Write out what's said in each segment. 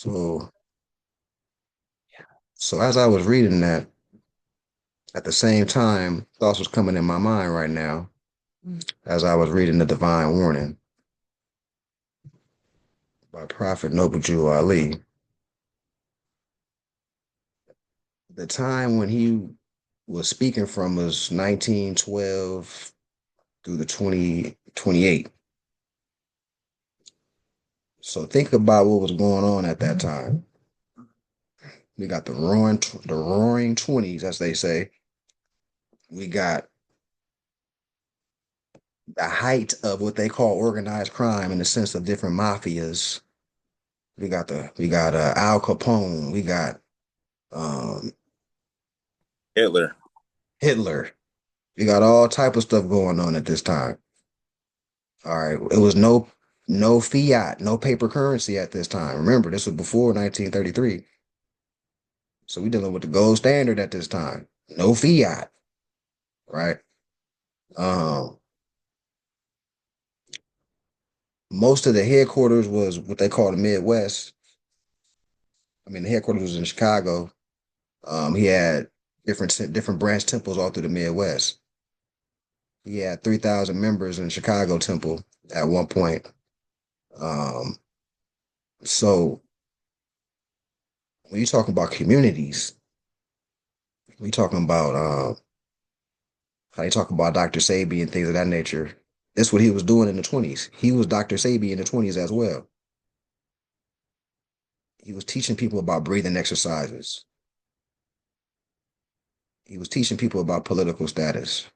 So, so as I was reading that, at the same time, thoughts was coming in my mind right now as I was reading the Divine Warning by Prophet Noble Jew Ali. The time when he was speaking from was 1912 through the 2028. So think about what was going on at that time. We got the roaring 20s, as they say. We got the height of what they call organized crime in the sense of different mafias. We got Al Capone. We got um, Hitler. Hitler. We got all type of stuff going on at this time. All right, it was no fiat, no paper currency at this time. Remember, this was before 1933, so we dealing with the gold standard at this time. No fiat, right? Um, Most of the headquarters was what they call the Midwest. I mean, the headquarters was in Chicago. He had different branch temples all through the Midwest. He had 3,000 members in Chicago temple at one point. Um, so when you talking about communities, we talking about how they talk about Dr. Sabi and things of that nature. That's what he was doing in the 20s. He was Dr. Sabi in the 20s as well. He was teaching people about breathing exercises. He was teaching people about political status,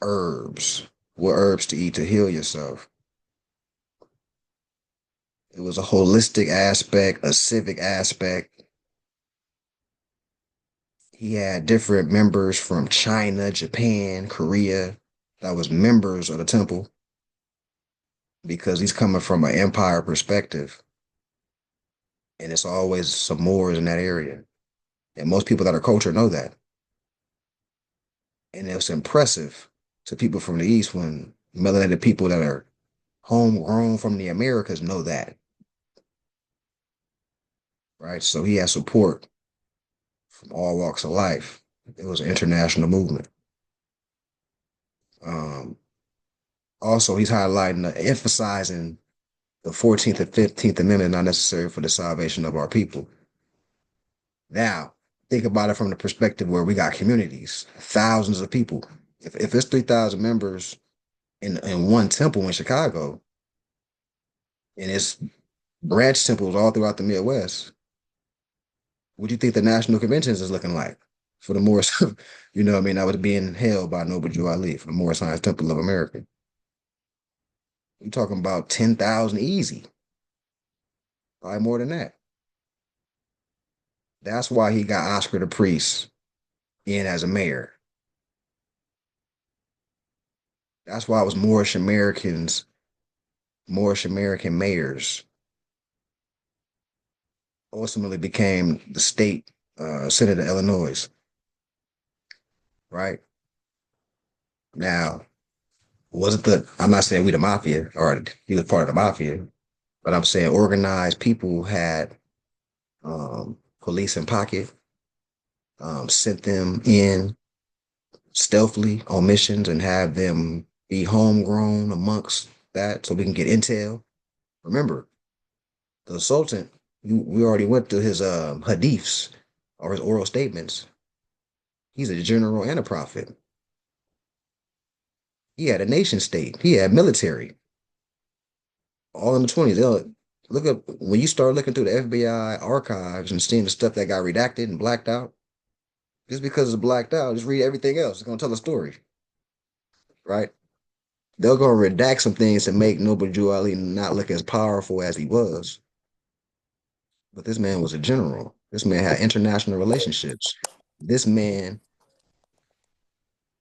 herbs, what herbs to eat to heal yourself. It was a holistic aspect, a civic aspect. He had different members from China, Japan, Korea that was members of the temple because he's coming from an empire perspective. And it's always some Moors in that area. And most people that are cultured know that. And it's impressive to people from the East when melanated people that are homegrown from the Americas know that, right? So he has support from all walks of life. It was an international movement. Um, Also, he's highlighting, emphasizing the 14th and 15th Amendment not necessary for the salvation of our people. Now, think about it from the perspective where we got communities, thousands of people. If it's 3,000 members in one temple in Chicago, and it's branch temples all throughout the Midwest, what do you think the national conventions is looking like for the Morris, you know what I mean? That was being held by Noble Drew Ali for the Morris Science Temple of America. You're talking about 10,000 easy, probably more than that. That's why he got Oscar the Priest in as a mayor. That's why it was Moorish American mayors ultimately became the state Senate of Illinois, right? Now, was it I'm not saying we the mafia or he was part of the mafia, but I'm saying organized people had police in pocket, sent them in stealthily on missions and have them be homegrown amongst that so we can get intel. Remember, the Sultan, we already went through his hadiths or his oral statements. He's a general and a prophet. He had a nation state. He had military. All in the 20s. Look up when you start looking through the FBI archives and seeing the stuff that got redacted and blacked out. Just because it's blacked out, just read everything else. It's gonna tell a story, right? They're gonna redact some things to make Noble Drew Ali not look as powerful as he was. But this man was a general. This man had international relationships. This man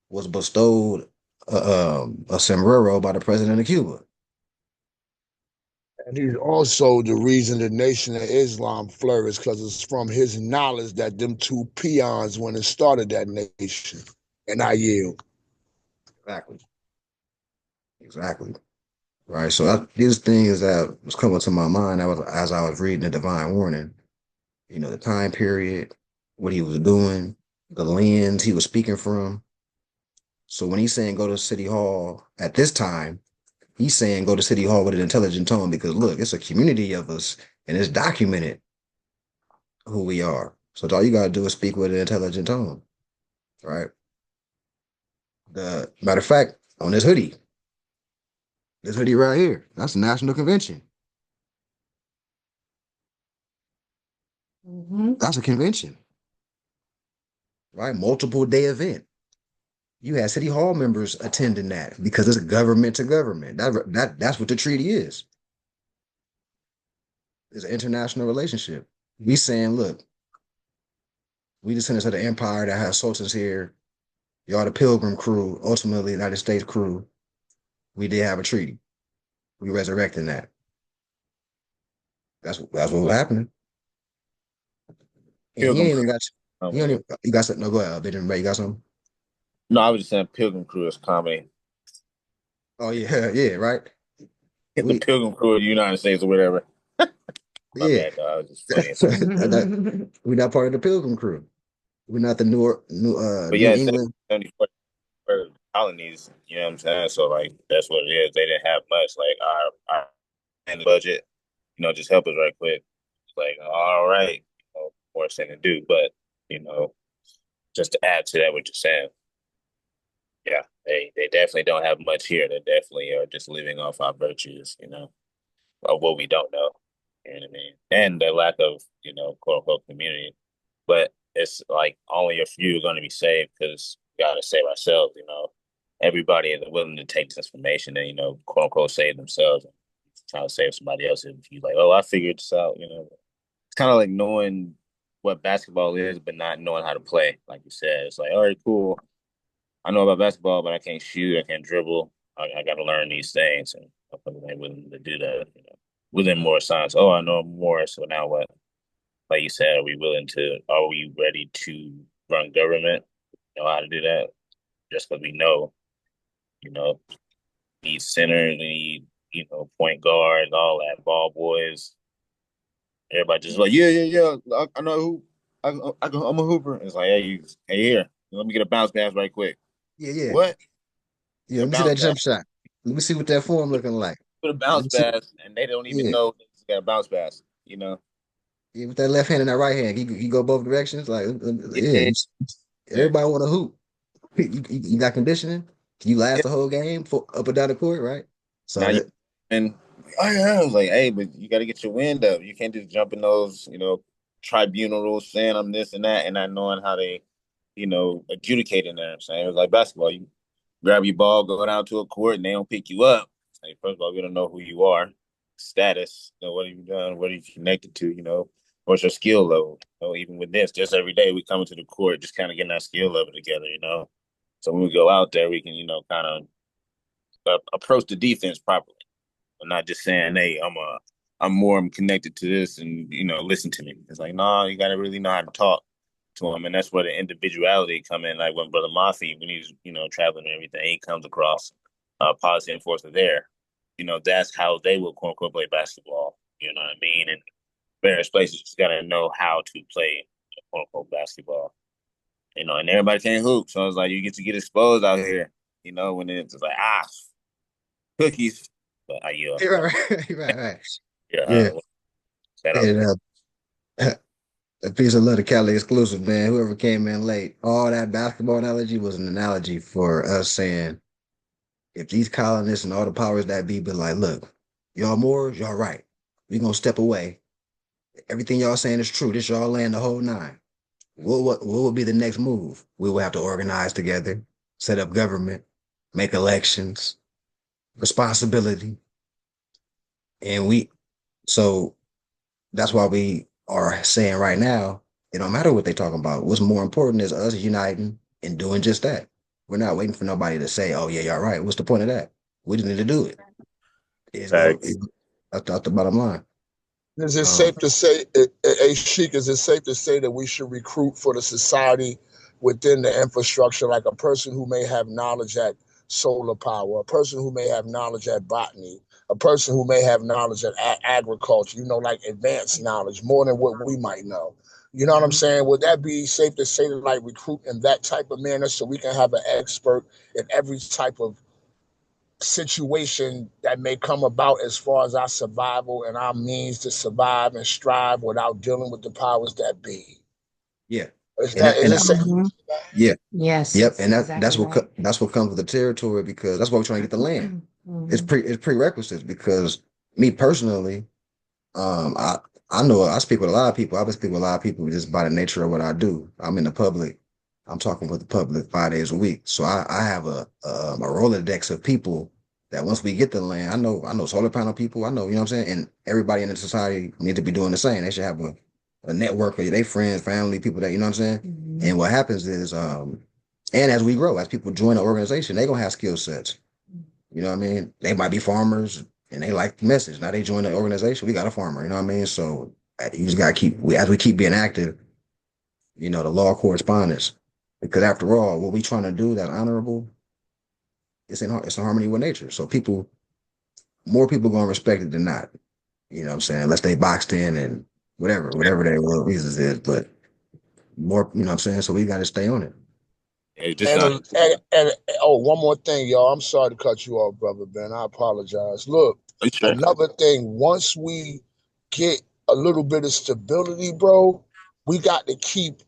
was bestowed a sombrero by the president of Cuba. And he's also the reason the Nation of Islam flourished because it's from his knowledge that them two peons went and started that nation. And I yield. Exactly. Exactly. right? So these things that was coming to my mind as I was reading the Divine Warning. The time period, what he was doing, the lens he was speaking from. So when he's saying go to City Hall at this time, he's saying go to City Hall with an intelligent tone because look, it's a community of us and it's documented who we are. So all you gotta do is speak with an intelligent tone, right? The matter of fact, on this hoodie right here, that's the National Convention. That's a convention, right? Multiple day event. You had city hall members attending that because it's government to government. That's what the treaty is. It's an international relationship. We saying, look, we descendants of the empire that has sultans here. Y'all the pilgrim crew, ultimately United States crew. We did have a treaty. We resurrecting that. That's what was happening. And he Pilgrim ain't Crew. even got you. Don't even, you got something? No, go ahead. Benjamin, you got something? No, I was just saying Pilgrim Crew is comedy. Oh yeah, yeah, right. The We Pilgrim Crew of the United States or whatever. My yeah. bad, dog. I was just funny. We not part of the pilgrim crew. We're not the But New yeah, England. 74 were colonies, you know what I'm saying? So like that's what it is. They didn't have much. Like our and budget, just help us right quick. It's like, all right, more thing to do. But, you know, just to add to that what you're saying, yeah, they definitely don't have much here. They definitely are just living off our virtues, of what we don't know. You know what I mean? And the lack of, quote unquote community. But it's like only a few are going to be saved because we got to save ourselves. Everybody is willing to take this information and quote unquote save themselves. And trying to save somebody else. If you like, oh, I figured this out. It's kind of like knowing what basketball is, but not knowing how to play. Like you said, it's like, all right, cool. I know about basketball, but I can't shoot. I can't dribble. I got to learn these things, and I'm willing to do that. Within more science. Oh, I know more. So now what? Like you said, are we willing to? Are we ready to run government? Know how to do that? Just because we know, you know, need centers, need point guards, all that, ball boys. Everybody just like, yeah, yeah, yeah. I know who. I'm a hooper. It's like, hey, here, let me get a bounce pass right quick. Yeah, yeah, What? yeah. A Let me see bounce that pass. jump shot. Let me see what that form looking like. Put a Let bounce me see. pass, and they don't even Yeah, know they got a bounce pass. yeah. With that left hand and that right hand, you go both directions. Like, yeah. Yeah, yeah. Everybody want to hoop. You got conditioning. You last Yeah. the whole game for up and down the court, right? So Now you that and oh yeah, I was like, hey, but you got to get your wind up. You can't just jump in those, tribunal rules saying I'm this and that, and not knowing how they, adjudicating there. I'm saying it was like basketball. You grab your ball, go down to a court, and they don't pick you up. Like, first of all, we don't know who you are, status, what have you done, what are you connected to, what's your skill level. Even with this, just every day we come into the court, just kind of getting our skill level together. So when we go out there, we can, kind of approach the defense properly. I'm not just saying, hey, I'm more connected to this and listen to me. It's like, no, you gotta really know how to talk to him. And that's where the individuality come in. Like when Brother Mafi, when he's, traveling and everything, he comes across policy enforcement there. That's how they will quote unquote play basketball. You know what I mean? And various places just gotta know how to play quote unquote basketball. And everybody can't hoop. So it's like you get to get exposed out here, when it's like cookies. But I right, right, right, right. yeah, Yeah, that up. and a piece of love to Cali exclusive, man. Whoever came in late, all that basketball analogy was an analogy for us saying if these colonists and all the powers that be like, look, y'all Moors, y'all right. We gonna step away. Everything y'all saying is true. This y'all land the whole nine. What would be the next move? We will have to organize together, set up government, make elections, responsibility, and so that's why we are saying right now, it don't matter what they talking about. What's more important is us uniting and doing just that. We're not waiting for nobody to say, "Oh yeah, y'all right." What's the point of that? We just need to do it. It's gonna. Facts. That's the bottom line. Is it Um, safe to say, Sheik, is it safe to say that we should recruit for the society within the infrastructure, like a person who may have knowledge at solar power, a person who may have knowledge at botany, a person who may have knowledge of agriculture, like advanced knowledge, more than what we might know. You know what I'm saying? Would that be safe to say to like recruit in that type of manner so we can have an expert in every type of situation that may come about as far as our survival and our means to survive and strive without dealing with the powers that be? Yeah, Is and that that, is and it that, safe? Mhm. yeah, Yes, yep, and exactly right. that's what comes with the territory because that's why we're trying to get the land. Mhm. It's prerequisites because me personally, I know I speak with a lot of people. I've been speaking with a lot of people just by the nature of what I do. I'm in the public. I'm talking with the public 5 days a week. So I have a Rolodex of people that once we get the land, I know solar panel people. I know, you know what I'm saying? And everybody in the society need to be doing the same. They should have a network of their friends, family, people that, you know what I'm saying? And what happens is and as we grow, as people join the organization, they're gonna have skill sets. You know what I mean? They might be farmers and they like the message. Now they join the organization. We got a farmer. You know what I mean? So you just gotta as we keep being active, the law correspondence. Because after all, what we trying to do that honorable, it's in harmony with nature. So more people gonna respect it than not. You know what I'm saying? Unless they boxed in and whatever their real reasons is. But more, you know what I'm saying? So we gotta stay on it. It's just And, not. and oh, one more thing, y'all. I'm sorry to cut you off, brother Ben. I apologize. Look, It's straight. another thing. Once we get a little bit of stability, bro, we got to keep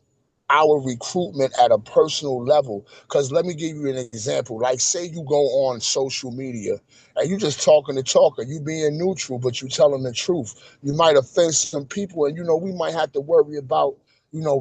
our recruitment at a personal level. Because let me give you an example. Like, say you go on social media and you just talking to talker, you being neutral, but you telling the truth. You might offend some people, and we might have to worry about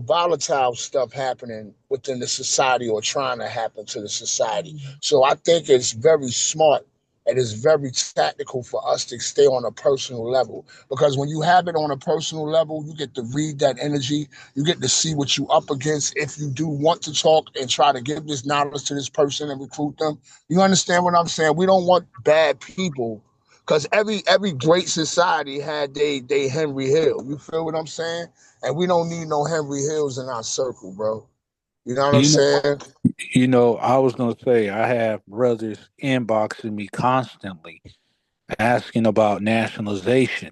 volatile stuff happening within the society or trying to happen to the society. So I think it's very smart and it's very tactical for us to stay on a personal level, because when you have it on a personal level, you get to read that energy, you get to see what you up against if you do want to talk and try to give this knowledge to this person and recruit them. You understand what I'm saying? We don't want bad people, because every great society had they Henry Hill. You feel what I'm saying? And we don't need no Henry Hills in our circle, bro. You know what I'm You know, saying? I was gonna say I have brothers inboxing me constantly asking about nationalization,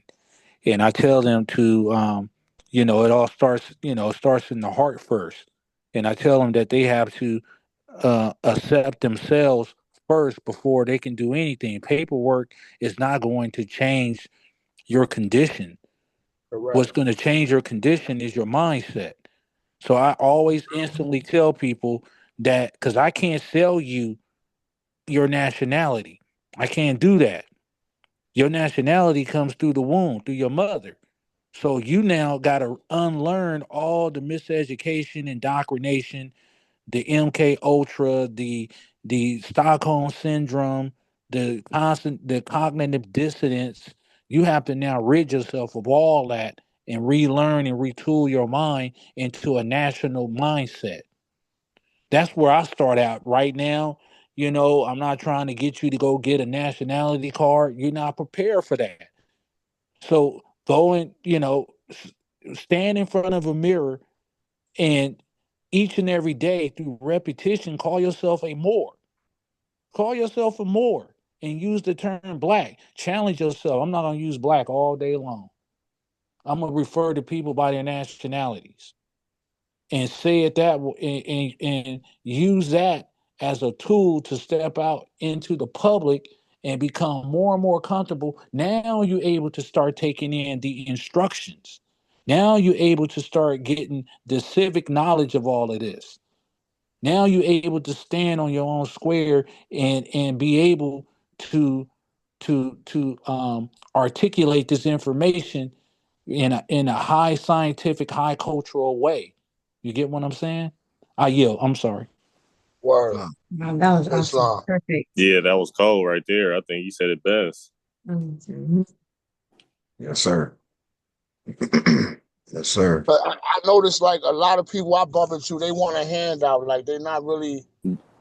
and I tell them to, it all starts, starts in the heart first, and I tell them that they have to accept themselves first before they can do anything. Paperwork is not going to change your condition. What's Correct. going to change your condition is your mindset. So I always instantly tell people that because I can't sell you your nationality. I can't do that. Your nationality comes through the womb, through your mother. So you now got to unlearn all the miseducation, indoctrination, the MK Ultra, the Stockholm syndrome, the cognitive dissonance. You have to now rid yourself of all that and relearn and retool your mind into a national mindset. That's where I start out right now. I'm not trying to get you to go get a nationality card. You're not prepared for that. So go and, stand in front of a mirror and each and every day through repetition, call yourself a Moor. Call yourself a Moor and use the term black. Challenge yourself. I'm not going to use black all day long. I'm going to refer to people by their nationalities and say it and use that as a tool to step out into the public and become more and more comfortable. Now you're able to start taking in the instructions. Now you're able to start getting the civic knowledge of all of this. Now you're able to stand on your own square and be able to articulate this information in a high scientific, high cultural way. You get what I'm saying? I yield. I'm sorry. Word. That was awesome. Islam. Perfect. Yeah, that was cold right there. I think you said it best. Mhm. Yes, sir. Yes, sir. But I noticed like a lot of people I bump into, they want a handout. Like they're not really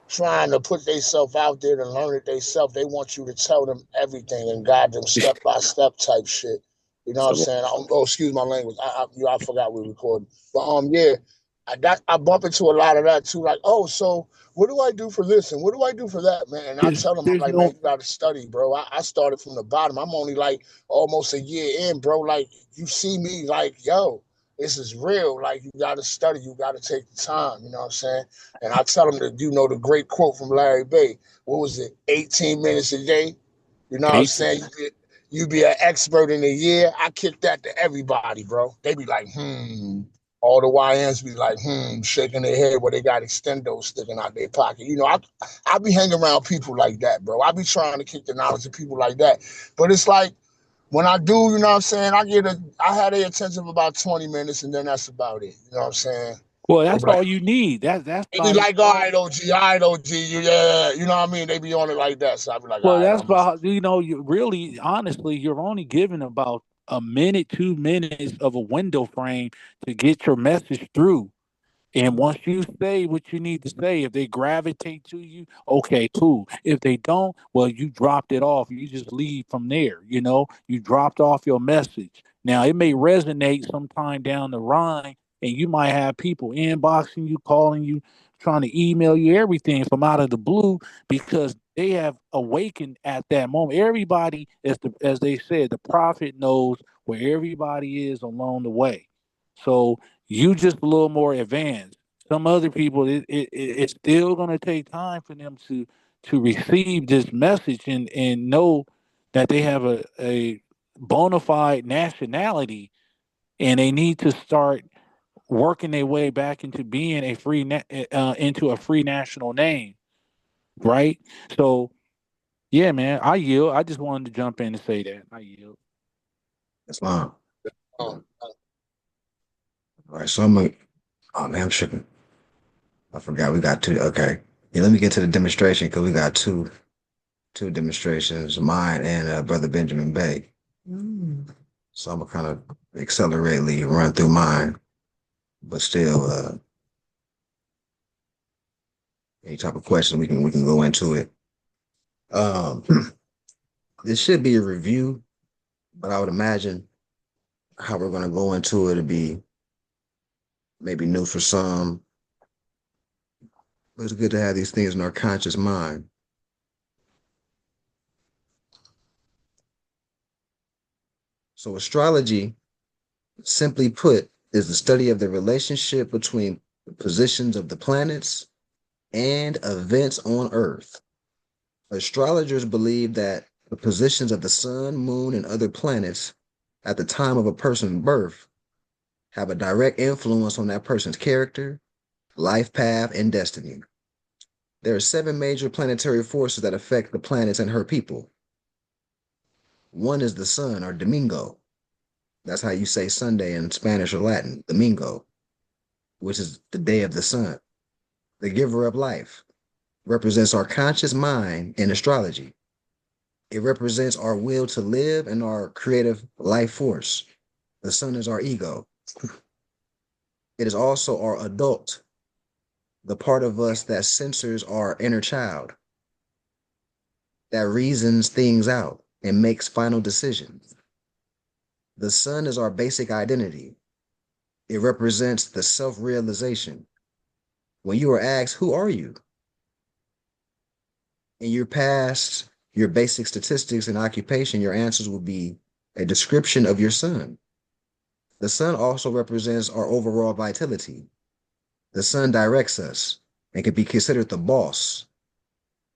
trying to put themselves out there to learn it themselves. They want you to tell them everything and guide them step by step type shit. You know what I'm So, saying? Oh, excuse my language. I forgot we recorded. But yeah, I bump into a lot of that too. Like, oh, so what do I do for this and what do I do for that, man? And I tell them, I'm There's like, man, no you got to study, bro. I started from the bottom. I'm only like almost a year in, bro. Like, you see me, like, yo, this is real. Like, you got to study. You got to take the time. You know what I'm saying? And I tell them that, the great quote from Larry Bay. What was it? 18 minutes a day. You know what I'm 18. saying? You be an expert in a year. I kick that to everybody, bro. They be like, all the YNs be like, shaking their head where they got extendos sticking out their pocket. I be hanging around people like that, bro. I be trying to kick the knowledge of people like that. But it's like, when I do, you know what I'm saying, I had their attention for about 20 minutes and then that's about it. You know what I'm saying? Well, They that's be like, all you need. That's they be about like, all right, OG, yeah. You know what I mean? They be on it like that. So I be like, all well, right, that's I'm going about you really honestly, you're only given about a minute, 2 minutes of a window frame to get your message through. And once you say what you need to say, if they gravitate to you, okay, cool. If they don't, well, you dropped it off. You just leave from there. You dropped off your message. Now, it may resonate sometime down the line, and you might have people inboxing you, calling you, trying to email you everything from out of the blue because they have awakened at that moment. Everybody, as they said, the prophet knows where everybody is along the way. So you just a little more advanced. Some other people, it's still going to take time for them to receive this message and know that they have a bona fide nationality, and they need to start working their way back into being into a free national name, right? So yeah, man, I yield. I just wanted to jump in and say that I yield. Islam. to. All right, so I'm like, oh man, I'm tripping. I forgot we got two. Okay, yeah, let me get to the demonstration because we got two demonstrations, mine and Brother Benjamin Bay. Mm. So I'm gonna kind of accelerate, run through mine, but still, any type of question we can go into it. Um, this should be a review, but I would imagine how we're gonna go into it to be maybe new for some. But it's good to have these things in our conscious mind. So astrology, simply put, is the study of the relationship between the positions of the planets and events on Earth. Astrologers believe that the positions of the sun, moon, and other planets at the time of a person's birth have a direct influence on that person's character, life path, and destiny. There are 7 major planetary forces that affect the planets and her people. One is the sun, or Domingo. That's how you say Sunday in Spanish or Latin, Domingo, which is the day of the sun. The giver of life represents our conscious mind in astrology. It represents our will to live and our creative life force. The sun is our ego. It is also our adult, the part of us that censors our inner child, that reasons things out and makes final decisions. The sun is our basic identity. It represents the self-realization. When you are asked, who are you? In your past, your basic statistics and occupation, your answers will be a description of your sun. The sun also represents our overall vitality. The sun directs us and can be considered the boss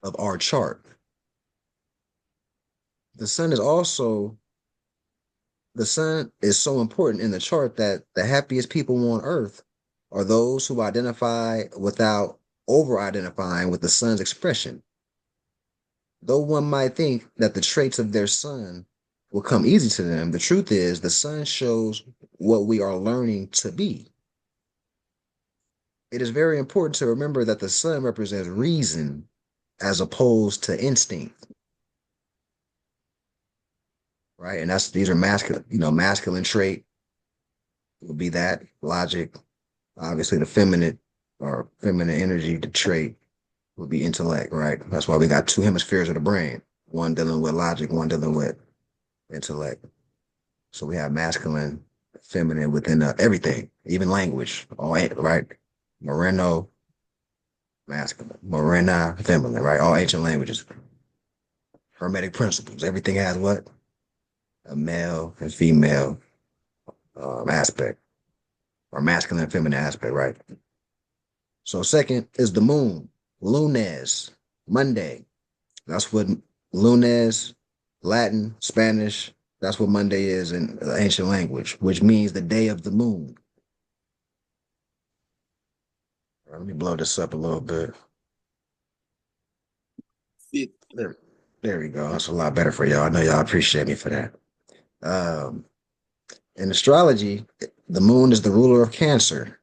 of our chart. The sun is also the sun is so important in the chart that the happiest people on earth are those who identify without over identifying with the sun's expression. Though one might think that the traits of their sun will come easy to them, the truth is the sun shows what we are learning to be. It is very important to remember that the sun represents reason as opposed to instinct, right? And these are masculine, masculine trait would be that logic. Obviously, the feminine or feminine energy, the trait would be intellect, right? That's why we got 2 hemispheres of the brain, one dealing with logic, one dealing with intellect. So we have masculine, feminine within everything, even language, all right? Moreno, masculine, Morena, feminine, right? All ancient languages. Hermetic principles. Everything has what? A male and female aspect, or masculine and feminine aspect, right? So second is the moon, lunes, Monday. That's what lunes, Latin, Spanish, that's what Monday is in ancient language, which means the day of the moon. Let me blow this up a little bit. There, there we go. That's a lot better for y'all. I know y'all appreciate me for that. Um, in astrology, the moon is the ruler of Cancer.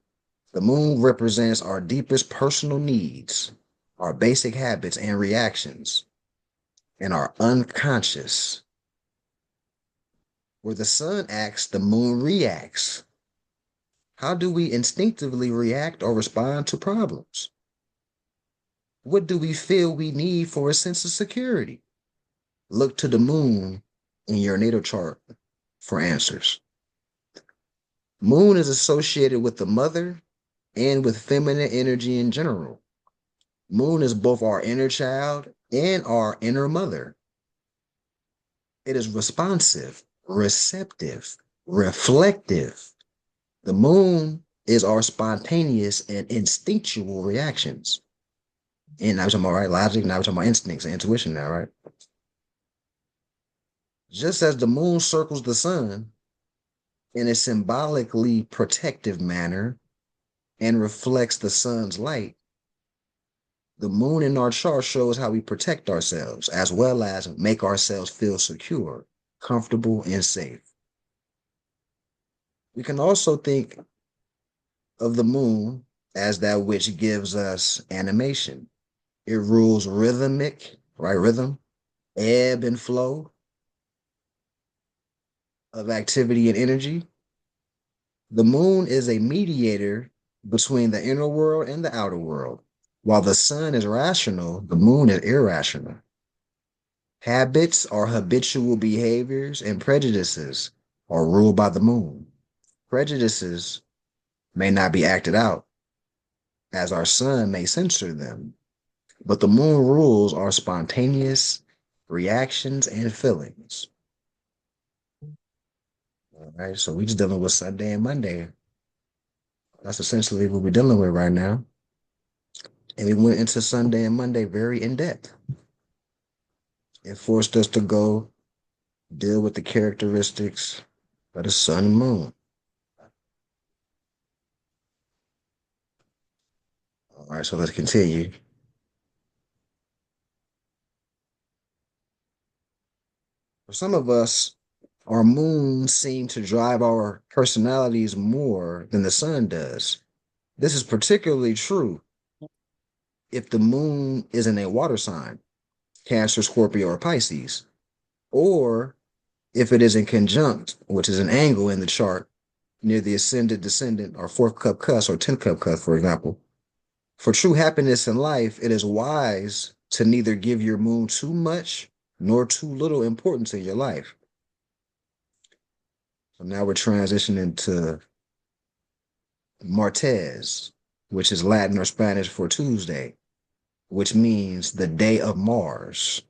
The moon represents our deepest personal needs, our basic habits and reactions, and our unconscious. Where the sun acts, the moon reacts. How do we instinctively react or respond to problems? What do we feel we need for a sense of security? Look to the moon in your natal chart for answers. Moon is associated with the mother and with feminine energy in general. Moon is both our inner child and our inner mother. It is responsive, receptive, reflective. The moon is our spontaneous and instinctual reactions. And now we're talking about right logic, now we're talking about instincts and intuition now, right? Just as the moon circles the sun in a symbolically protective manner and reflects the sun's light, the moon in our chart shows how we protect ourselves as well as make ourselves feel secure, comfortable, and safe. We can also think of the moon as that which gives us animation. It rules rhythmic, right? Rhythm, ebb and flow of activity and energy. The moon is a mediator between the inner world and the outer world. While the sun is rational, the moon is irrational. Habits or habitual behaviors and prejudices are ruled by the moon. Prejudices may not be acted out, as our sun may censor them, but the moon rules our spontaneous reactions and feelings. All right, so we just dealing with Sunday and Monday. That's essentially what we're dealing with right now. And we went into Sunday and Monday very in depth. It forced us to go deal with the characteristics of the sun and moon. All right, so let's continue. For some of us, our moons seem to drive our personalities more than the sun does. This is particularly true if the moon is in a water sign, Cancer, Scorpio, or Pisces, or if it is in conjunct, which is an angle in the chart near the ascendant, descendant, or fourth cup cusp or 10th cup cusp, for example. For true happiness in life, it is wise to neither give your moon too much nor too little importance in your life. So now we're transitioning to Martes, which is Latin or Spanish for Tuesday, which means the day of Mars.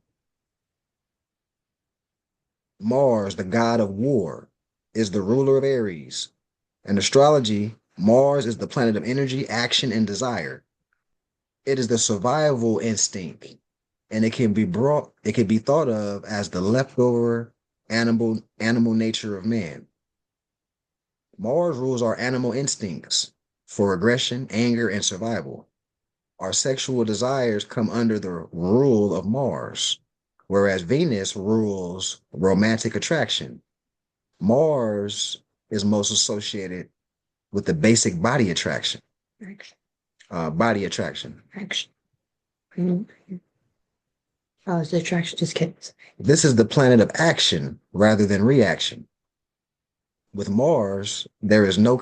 Mars, the god of war, is the ruler of Aries. In astrology, Mars is the planet of energy, action, and desire. It is the survival instinct, and it can be thought of as the leftover animal nature of man. Mars rules our animal instincts for aggression, anger, and survival. Our sexual desires come under the rule of Mars, whereas Venus rules romantic attraction. Mars is most associated with the basic body attraction. Action. Body attraction. Action. Oh, it's the attraction. Just kidding. This is the planet of action rather than reaction. With Mars, there is no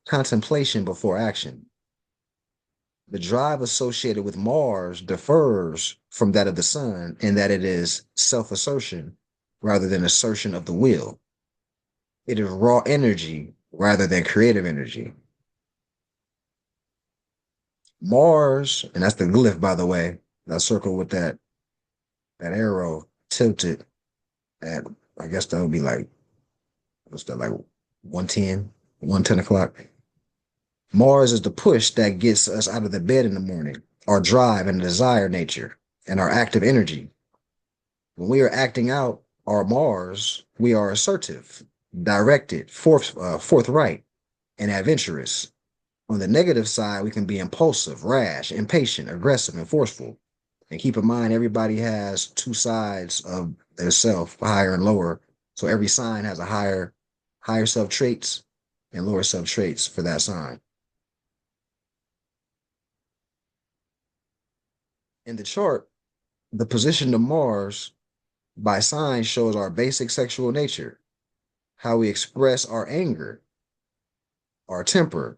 contemplation before action. The drive associated with Mars differs from that of the sun in that it is self-assertion rather than assertion of the will. It is raw energy rather than creative energy. Mars, and that's the glyph, by the way, that circle with that arrow tilted at, I guess that would be like, what's that, like 110, 110 o'clock. Mars is the push that gets us out of the bed in the morning, our drive and desire nature, and our active energy. When we are acting out our Mars, we are assertive, directed, forthright, and adventurous. On the negative side, we can be impulsive, rash, impatient, aggressive, and forceful. And keep in mind, everybody has two sides of their self, higher and lower. So every sign has a higher self traits and lower self traits for that sign. In the chart, the position of Mars by sign shows our basic sexual nature, how we express our anger, our temper,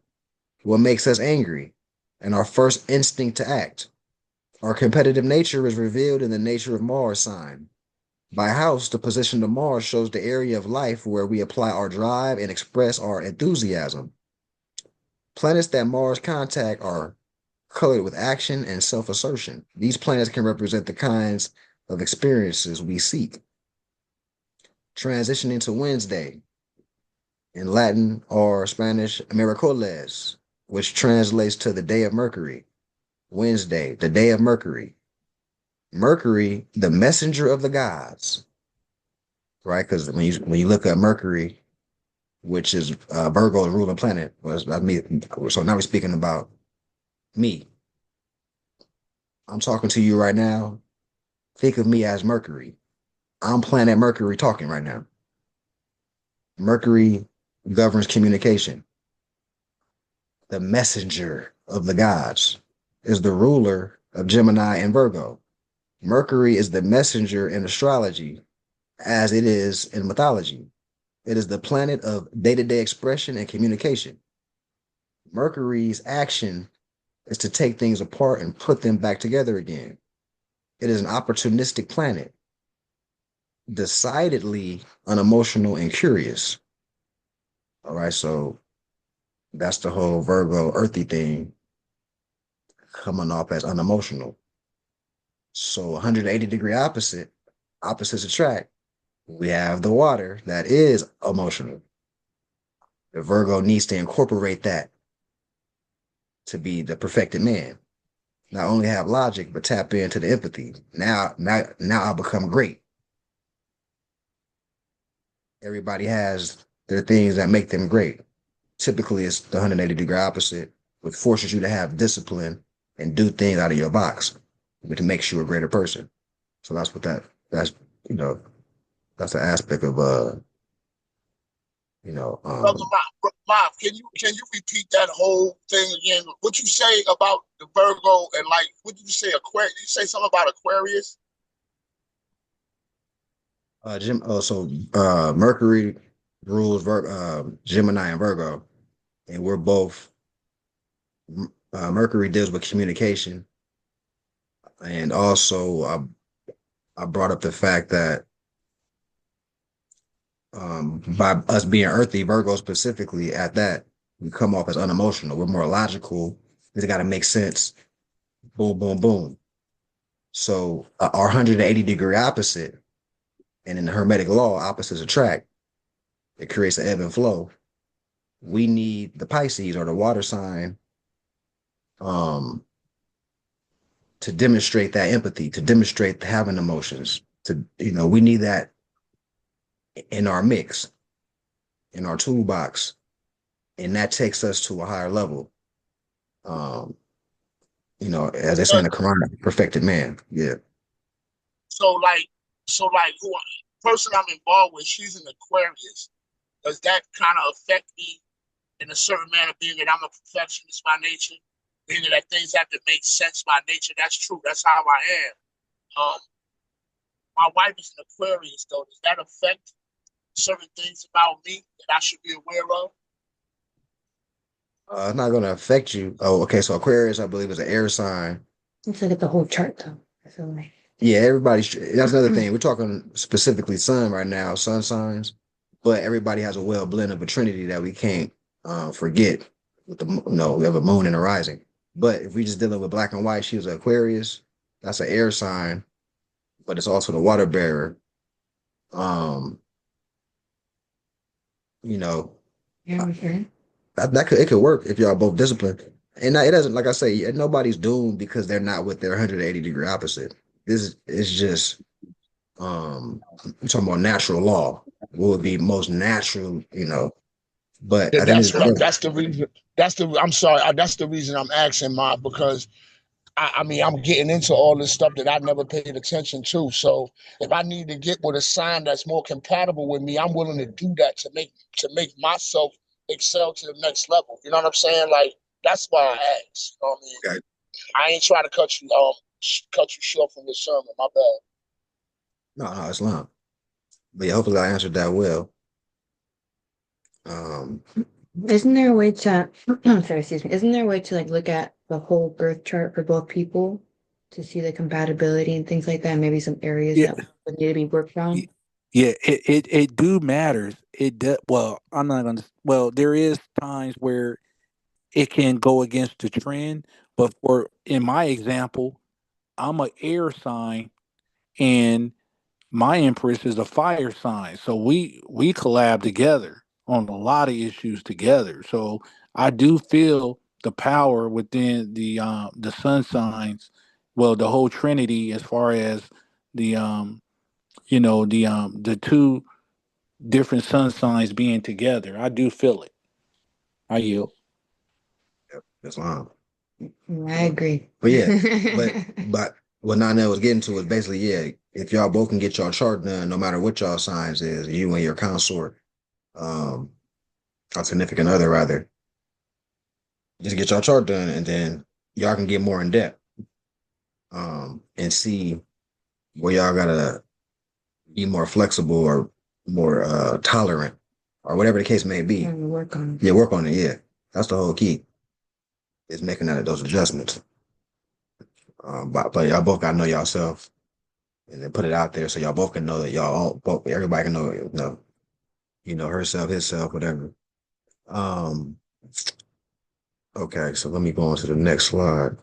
what makes us angry, and our first instinct to act. Our competitive nature is revealed in the nature of Mars sign. By house, the position of Mars shows the area of life where we apply our drive and express our enthusiasm. Planets that Mars contact are colored with action and self assertion. These planets can represent the kinds of experiences we seek. Transitioning to Wednesday, in Latin or Spanish, Miércoles, which translates to the day of Mercury. Wednesday, the day of Mercury. Mercury, the messenger of the gods, right? Because when you look at Mercury, which is Virgo's ruling planet, so now we're speaking about me. I'm talking to you right now. Think of me as Mercury. I'm planet Mercury talking right now. Mercury governs communication. The messenger of the gods is the ruler of Gemini and Virgo. Mercury is the messenger in astrology, as it is in mythology. It is the planet of day-to-day expression and communication. Mercury's action is to take things apart and put them back together again. It is an opportunistic planet, decidedly unemotional and curious. All right, so that's the whole Virgo earthy thing coming off as unemotional. So 180-degree opposites attract. We have the water that is emotional. The Virgo needs to incorporate that to be the perfected man. Not only have logic, but tap into the empathy. Now I'll become great. Everybody has their things that make them great. Typically, it's the 180-degree opposite, which forces you to have discipline and do things out of your box, which makes you a greater person. So that's what that's that's the aspect of Brother Mom, can you repeat that whole thing again? What you say about the Virgo and like what did you say Aquarius? You say something about Aquarius? Mercury rules Gemini and Virgo, and we're both. Mercury deals with communication, and also I brought up the fact that by us being earthy, Virgo specifically, at that we come off as unemotional. We're more logical. It's got to make sense. Boom, boom, boom. So our 180-degree opposite, and in the Hermetic law, opposites attract. It creates an ebb and flow. We need the Pisces or the water sign to demonstrate that empathy, to demonstrate having emotions. We need that in our mix, in our toolbox, and that takes us to a higher level. As they say in the Quran, perfected man. Yeah. So like who person I'm involved with, she's an Aquarius. Does that kind of affect me in a certain manner, being that I'm a perfectionist by nature, being that things have to make sense by nature? That's true. That's how I am. My wife is an Aquarius, though. Does that affect certain things about me that I should be aware of? It's not going to affect you. Oh, okay. So Aquarius, I believe, is an air sign. Let's look at the whole chart, though. I feel like. Yeah, that's another thing. We're talking specifically sun right now, sun signs, but everybody has a well blend of a trinity that we can't forget. We have a moon and a rising. But if we just dealing with black and white, she was an Aquarius. That's an air sign, but it's also the water bearer. Um, you know, Yeah, okay. that could, it could work if y'all both disciplined. And it doesn't, like I say, nobody's doomed because they're not with their 180-degree opposite. This is just I'm talking about natural law. What would be most natural, But Yeah, I think it's that's the reason. I'm sorry. That's the reason I'm asking, Ma, because I mean, I'm getting into all this stuff that I never paid attention to. So if I need to get with a sign that's more compatible with me, I'm willing to do that to make myself excel to the next level. You know what I'm saying? Like that's why I asked. You know what I mean? okay. I ain't trying to cut you short from the sermon. My bad. No, it's not. But yeah, hopefully I answered that well. Um, Isn't there a way to, sorry, excuse me, isn't there a way to like look at the whole birth chart for both people to see the compatibility and things like that? Maybe some areas Yeah, that would need to be worked on? yeah, it do matters. It does. Well, I'm not gonna. Well, there is times where it can go against the trend, but for in my example, I'm a air sign, and my empress is a fire sign, so we collab together on a lot of issues together. So I do feel the power within the sun signs, well, the whole trinity, as far as the the two different sun signs being together. I do feel it. I yield. that's long. I agree. But yeah, but what Nana was getting to was basically, yeah, if y'all both can get y'all chart done, no matter what y'all signs is, you and your consort, um, or significant other rather, just get y'all chart done and then y'all can get more in depth, and see where y'all gotta be more flexible or more tolerant or whatever the case may be. Work on it. Yeah, work on it. Yeah, that's the whole key is making those adjustments. But y'all both gotta know yourself and then put it out there so y'all both can know that y'all all both everybody can know herself, himself, whatever. Um, okay, so let me go on to the next slide.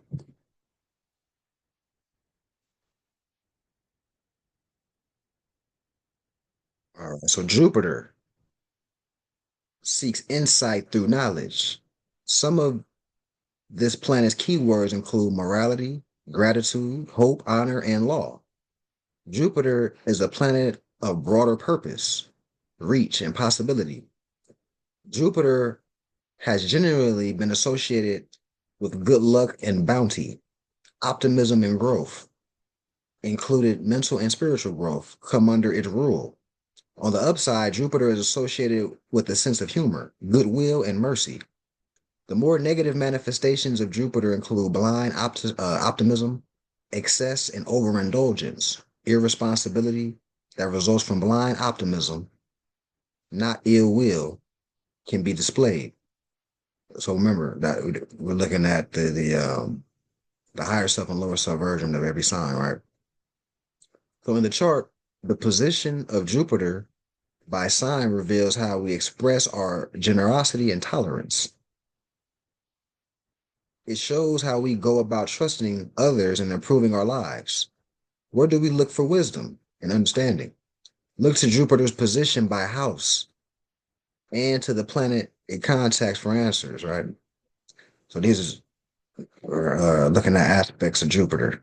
All right, so Jupiter seeks insight through knowledge. Some of this planet's keywords include morality, gratitude, hope, honor, and law. Jupiter is a planet of broader purpose, reach, and possibility. Jupiter has generally been associated with good luck and bounty, optimism and growth, included mental and spiritual growth, come under its rule. On the upside, Jupiter is associated with a sense of humor, goodwill, and mercy. The more negative manifestations of Jupiter include blind optimism, excess and overindulgence, irresponsibility that results from blind optimism, not ill will, can be displayed. So remember that we're looking at the higher self and lower self version of every sign, right? So in the chart, the position of Jupiter by sign reveals how we express our generosity and tolerance. It shows how we go about trusting others and improving our lives. Where do we look for wisdom and understanding? Look to Jupiter's position by house and to the planet it contacts for answers, right? So these is looking at aspects of Jupiter.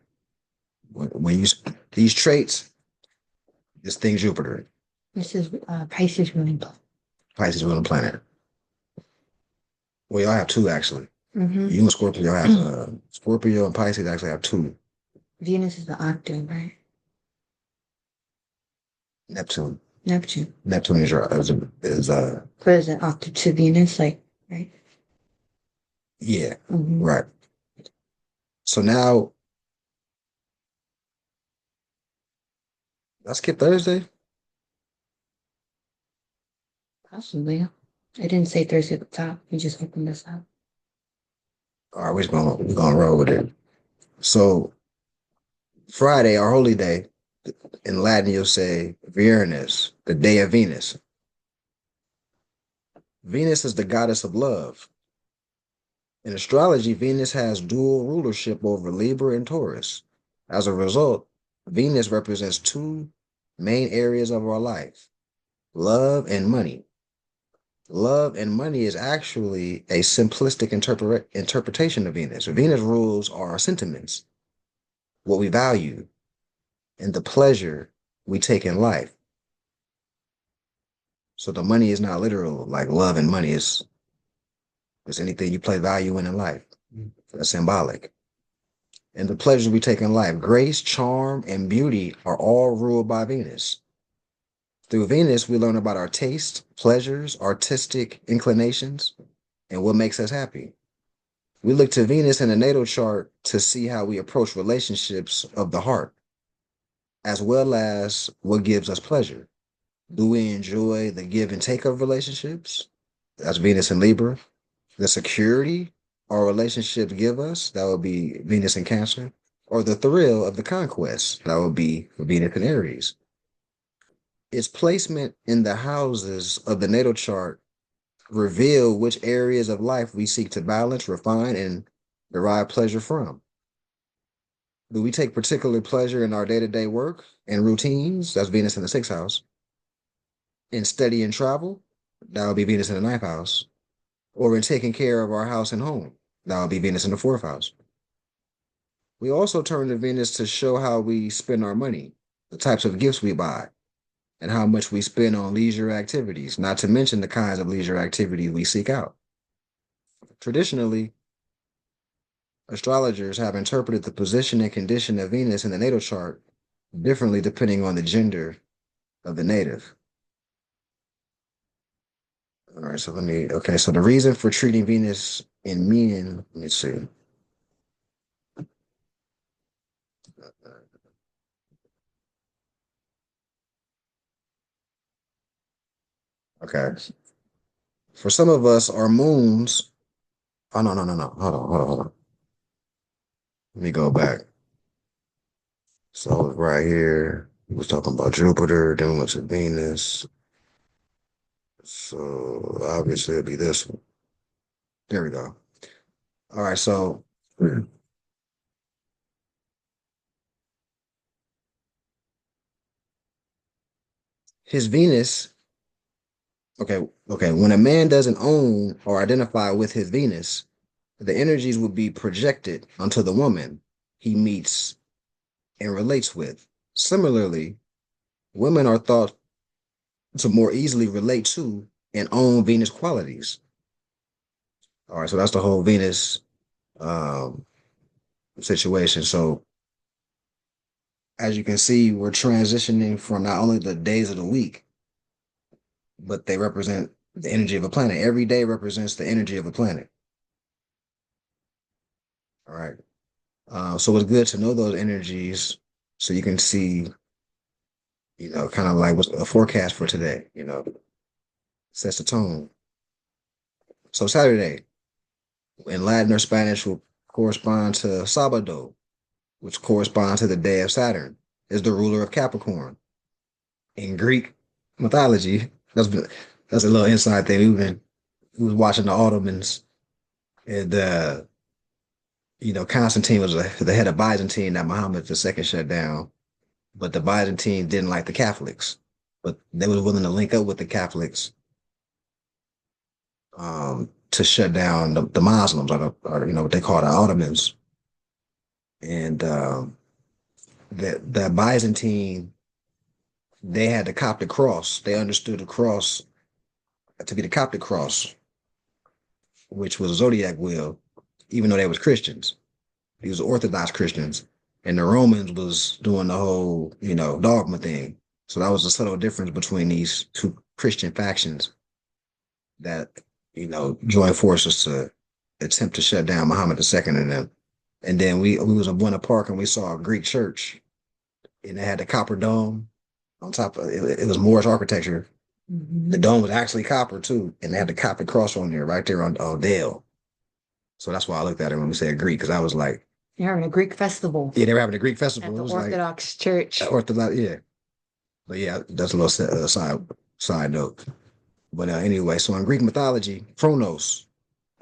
When you these traits, this thing Jupiter, This is Pisces ruling. Pisces ruling planet. Well, y'all have two actually. Mm-hmm. You and Scorpio have Scorpio and Pisces actually have two. Venus is the octave, right? Neptune. Neptune. Neptune is What is it? Octave to Venus, like, right? yeah, Mm-hmm. right. So now let's skip Thursday. Possibly. I didn't say Thursday at the top. We just opened this up. All right, we're gonna roll with it. So Friday, our holy day, in Latin you'll say Viernus, the day of Venus. Venus is the goddess of love. In astrology, Venus has dual rulership over Libra and Taurus. As a result, Venus represents two main areas of our life: love and money. Love and money is actually a simplistic interpretation of Venus. Venus rules our sentiments, what we value, and the pleasure we take in life. So the money is not literal, like love and money is anything you place value in life. That's symbolic. And the pleasures we take in life, grace, charm, and beauty are all ruled by Venus. Through Venus, we learn about our tastes, pleasures, artistic inclinations, and what makes us happy. We look to Venus in the natal chart to see how we approach relationships of the heart, as well as what gives us pleasure. Do we enjoy the give and take of relationships? That's Venus in Libra. The security our relationships give us, that would be Venus in Cancer. Or the thrill of the conquest, that would be Venus in Aries. Its placement in the houses of the natal chart reveal which areas of life we seek to balance, refine, and derive pleasure from. Do we take particular pleasure in our day-to-day work and routines? That's Venus in the sixth house. In study and travel, that would be Venus in the ninth house. Or in taking care of our house and home, that would be Venus in the fourth house. We also turn to Venus to show how we spend our money, the types of gifts we buy, and how much we spend on leisure activities, not to mention the kinds of leisure activities we seek out. Traditionally, astrologers have interpreted the position and condition of Venus in the natal chart differently depending on the gender of the native. All right, so so the reason for treating Venus in men, let me see. Okay. For some of us, our moons, oh, no. Hold on. Let me go back. So right here, we was talking about Jupiter, then we went to Venus. So obviously it'll be this one. There we go. All right, so his Venus, okay, when a man doesn't own or identify with his Venus, the energies will be projected onto the woman he meets and relates with. Similarly, women are thought to more easily relate to and own Venus qualities. All right, so that's the whole Venus um, situation. So as you can see, we're transitioning from not only the days of the week, but they represent the energy of a planet. Every day represents the energy of a planet. All right. So it's good to know those energies so you can see, kind of like what's a forecast for today, sets the tone. So Saturday in Latin or Spanish will correspond to Sabado, which corresponds to the day of Saturn, is the ruler of Capricorn. In Greek mythology, that's a little inside thing. We was watching the Ottomans, and Constantine was the head of Byzantine that Muhammad II shut down, but the Byzantine didn't like the Catholics, but they were willing to link up with the Catholics to shut down the Muslims, or what they call the Ottomans. And the Byzantine, they had the Coptic cross. They understood the cross to be the Coptic cross, which was a zodiac wheel, even though they was Christians. He was Orthodox Christians. And the Romans was doing the whole, dogma thing. So that was a subtle difference between these two Christian factions that, joined forces to attempt to shut down Muhammad II and them. And then we was in Buena Park and we saw a Greek church, and it had the copper dome on top of it. It was Moorish architecture. Mm-hmm. The dome was actually copper too, and they had the Coptic cross on there, right there on Dale. So that's why I looked at it when we said Greek, because I was like, you're having a Greek festival. Yeah, they were having a Greek festival. At the it was Orthodox church. Orthodox, yeah. But yeah, that's a little side note. But anyway, so in Greek mythology, Chronos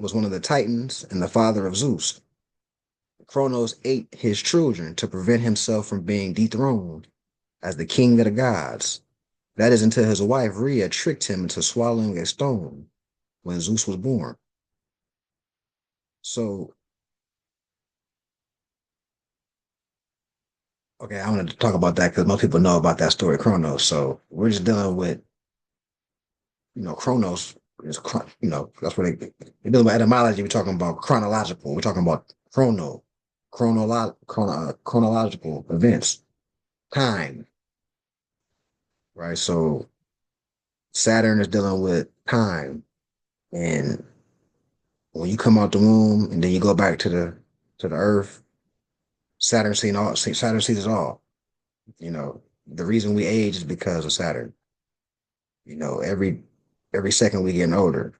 was one of the Titans and the father of Zeus. Kronos ate his children to prevent himself from being dethroned as the king of the gods. That is until his wife Rhea tricked him into swallowing a stone when Zeus was born. So, okay, I wanted to talk about that because most people know about that story, Kronos. So we're just dealing with, Kronos is, that's what we're dealing with etymology. We're talking about chronological. We're talking about chronological events, time, right? So Saturn is dealing with time, and when you come out the womb and then you go back to the Earth, Saturn sees it all. The reason we age is because of Saturn. Every second we getting older.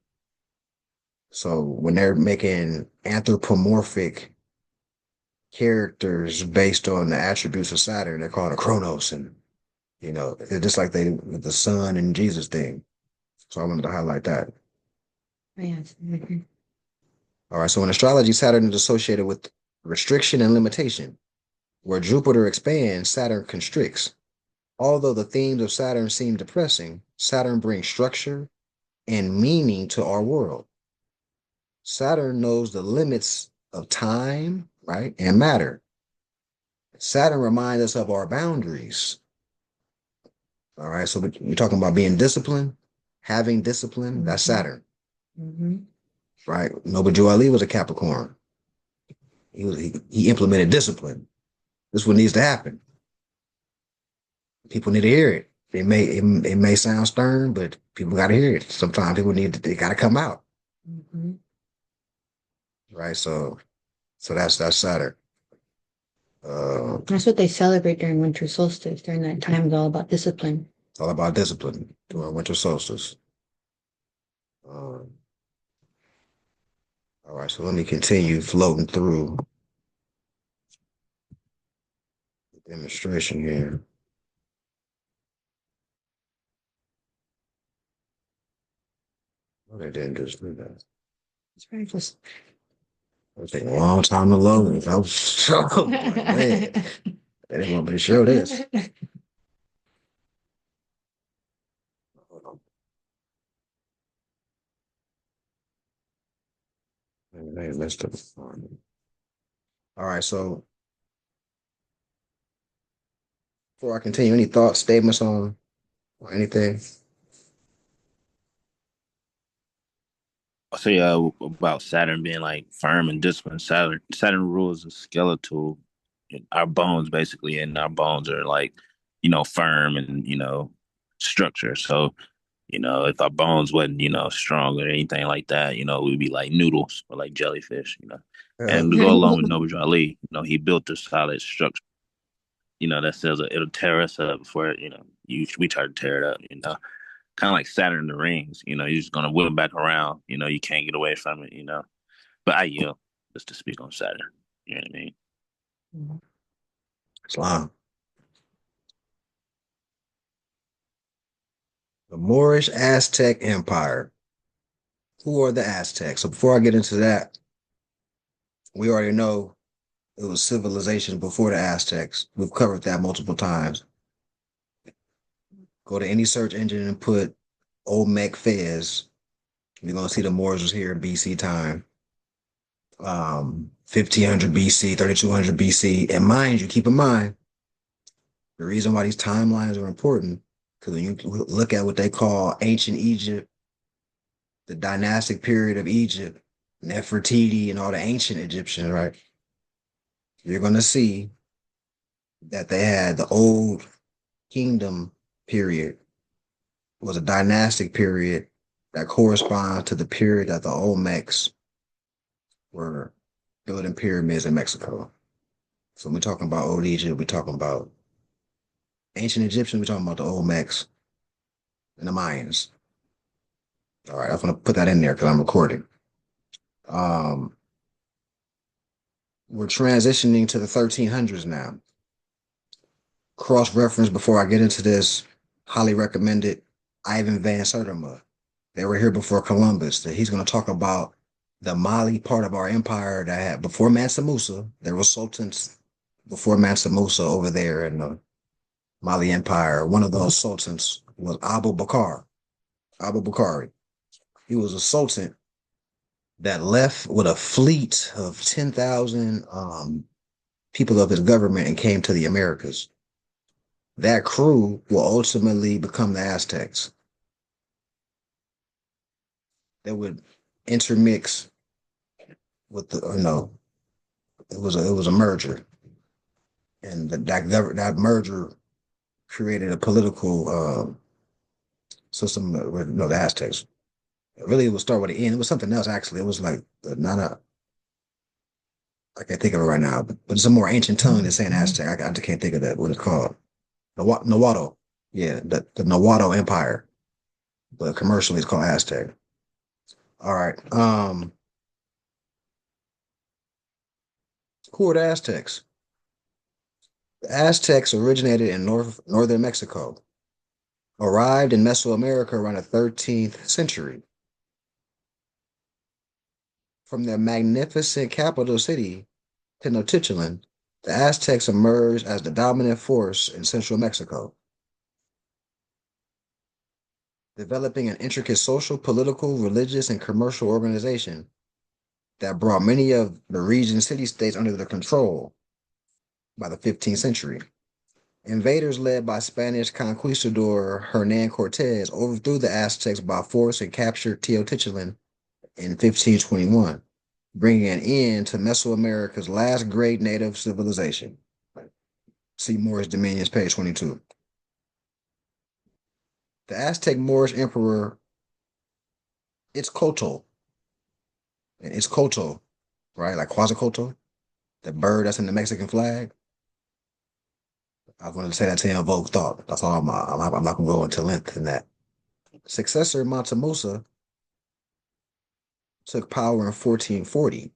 So when they're making anthropomorphic characters based on the attributes of Saturn, they're called a Chronos, and it's just like they with the sun and Jesus thing. So I wanted to highlight that. Yes. Mhm. All right. So in astrology, Saturn is associated with restriction and limitation. Where Jupiter expands, Saturn constricts. Although the themes of Saturn seem depressing, Saturn brings structure and meaning to our world. Saturn knows the limits of time, right, and matter. Saturn reminds us of our boundaries. All right, so we're talking about being disciplined, having discipline. That's Saturn, Mhm. right? Noble Ali was a Capricorn. He implemented discipline. This is what needs to happen. People need to hear it. It may sound stern, but people got to hear it. Sometimes they got to come out, Mhm. right? So that's Saturn. That's what they celebrate during winter solstice. During that time, it's all about discipline. It's all about discipline during winter solstice. Um, all right, so let me continue floating through the demonstration here. Oh, they didn't just do that. It's very just. It take a long time to load it. I was so like, man, they didn't want me to show this. They messed up. All right, so before I continue, any thoughts, statements on or anything? So yeah, about Saturn being like firm and disciplined. Saturn rules a skeletal, our bones basically, and our bones are like, firm and structure. So if our bones wasn't strong or anything like that, we'd be like noodles or like jellyfish. Uh, And to go along with Noble Ali, he built a solid structure. That says it'll tear us up before we try to tear it up. Kind of like Saturn in the rings. You're just gonna whip it back around. You can't get away from it. But I yield just to speak on Saturn. You know what I mean? Islam. The Moorish Aztec Empire. Who are the Aztecs? So before I get into that, we already know it was civilizations before the Aztecs. We've covered that multiple times. Go to any search engine and put Olmec Fez. You're gonna see the Moors was here in BC time. 1500 BC, 3200 BC. And mind you, keep in mind, the reason why these timelines are important, because when you look at what they call ancient Egypt, the dynastic period of Egypt, Nefertiti, and all the ancient Egyptians, right? You're going to see that they had the old kingdom period was a dynastic period that corresponds to the period that the Olmecs were building pyramids in Mexico. So when we're talking about old Egypt, we're talking about ancient Egyptians, we're talking about the Olmecs and the Mayans. All right, I'm gonna put that in there because I'm recording. Um, we're transitioning to the 1300s now. Cross reference before I get into this, highly recommended Ivan Van Sertima. They were here before Columbus. That he's going to talk about the Mali part of our empire that had before Mansa Musa. There were sultans before Mansa Musa over there in the Mali Empire. One of those sultans was Abu Bakr, Abu Bukhari. He was a sultan that left with a fleet of 10,000 people of his government and came to the Americas. That crew will ultimately become the Aztecs. They would intermix with the, it was a merger, and that merger created a political system with the Aztecs. Really, it would start with the end. It was something else actually. It was like not a I can't think of it right now, but it's a more ancient tongue than saying Aztec. I can't think of that what it's called. Nahuatl. Yeah, the Nahuatl Empire, but commercially it's called Aztec. All right. Who are the Aztecs? The Aztecs originated in northern Mexico, arrived in Mesoamerica around the 13th century. From their magnificent capital city, Tenochtitlan, the Aztecs emerged as the dominant force in central Mexico, developing an intricate social, political, religious, and commercial organization that brought many of the region's city-states under their control by the 15th century. Invaders led by Spanish conquistador Hernan Cortez overthrew the Aztecs by force and captured Tenochtitlan in 1521, bringing an end to Mesoamerica's last great native civilization. See Moorish Dominions, page 22. The Aztec Moorish emperor Itzcoatl, and Itzcoatl, right, like Quetzalcoatl, the bird that's in the Mexican flag. I was going to say that to invoke thought. That's all I'm not going to go into length in that. Successor Mansa Musa took power in 1440.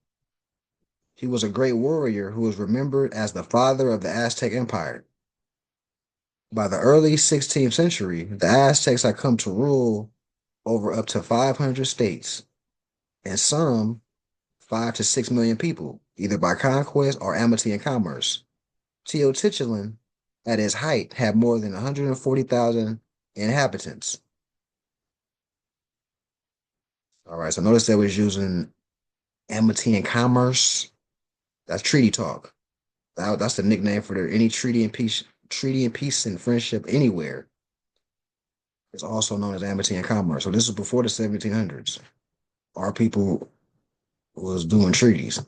He was a great warrior who was remembered as the father of the Aztec Empire. By the early 16th century, the Aztecs had come to rule over up to 500 states, and some 5 to 6 million people, either by conquest or amity and commerce. Tenochtitlan, at its height, had more than 140,000 inhabitants. All right, so notice that was using amity and commerce. That's treaty talk. That's the nickname for any treaty and peace and friendship anywhere. It's also known as amity and commerce. So this is before the 1700s. Our people was doing treaties.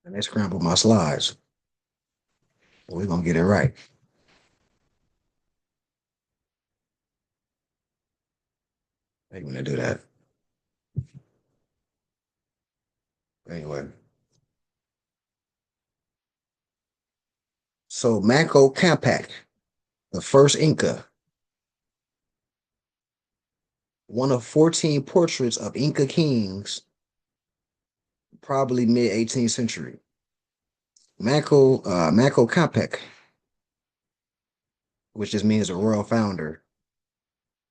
And they scrambled my slides. But we're gonna get it right. Ain't gonna do that. Anyway. So Manco Capac, the first Inca, one of 14 portraits of Inca kings, probably mid 18th century. Manco Capac, which just means a royal founder,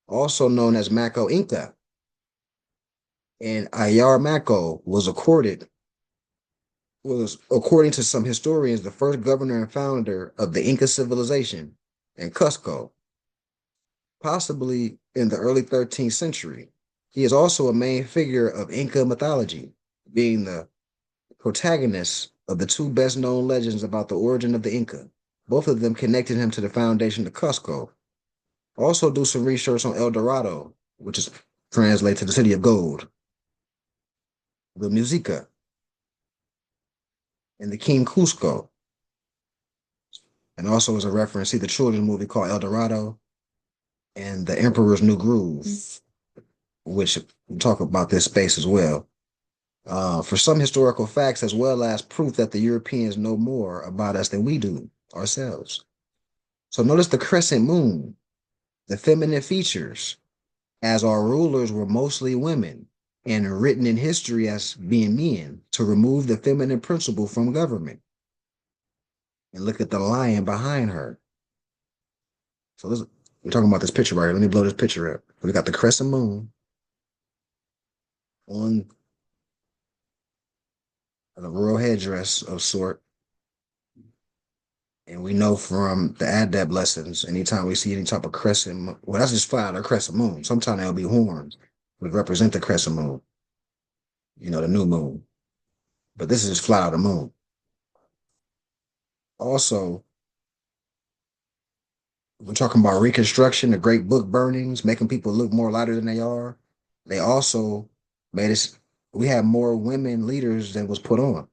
also known as Manco Inca, and Ayar Manco was according to some historians, the first governor and founder of the Inca civilization in Cusco, possibly in the early 13th century. He is also a main figure of Inca mythology, being the protagonist of the two best known legends about the origin of the Inca. Both of them connected him to the foundation of Cusco. Also do some research on El Dorado, which is translated to the city of gold, the Muisca, and the King Cusco. And also as a reference, see the children's movie called El Dorado and The Emperor's New Groove, which we talk about this space as well. For some historical facts, as well as proof that the Europeans know more about us than we do ourselves. So notice the crescent moon, the feminine features, as our rulers were mostly women and written in history as being men, to remove the feminine principle from government. And look at the lion behind her. So we're talking about this picture right here. Let me blow this picture up. We got the crescent moon on a royal headdress of sort. And we know from the adept lessons, anytime we see any type of crescent, well, that's just flat out a crescent moon. Sometimes there'll be horns, which represent the crescent moon, the new moon. But this is just flat out a moon. Also, we're talking about Reconstruction, the great book burnings, making people look more lighter than they are. They also made us, we had more women leaders than was put on.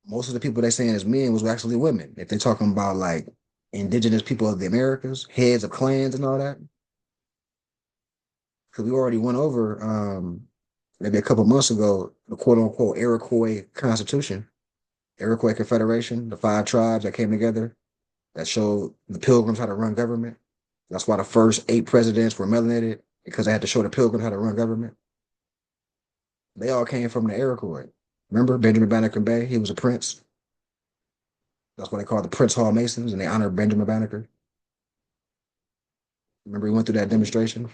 Most of the people they saying as men was actually women. If they're talking about like indigenous people of the Americas, heads of clans and all that. Because we already went over maybe a couple months ago the quote unquote Iroquois Constitution, Iroquois Confederation, the 5 tribes that came together that showed the Pilgrims how to run government. That's why the first 8 presidents were melanated, because they had to show the Pilgrims how to run government. They all came from the Iroquois. Remember Benjamin Banneker Bay? He was a prince. That's why they called the Prince Hall Masons, and they honored Benjamin Banneker. Remember he went through that demonstration?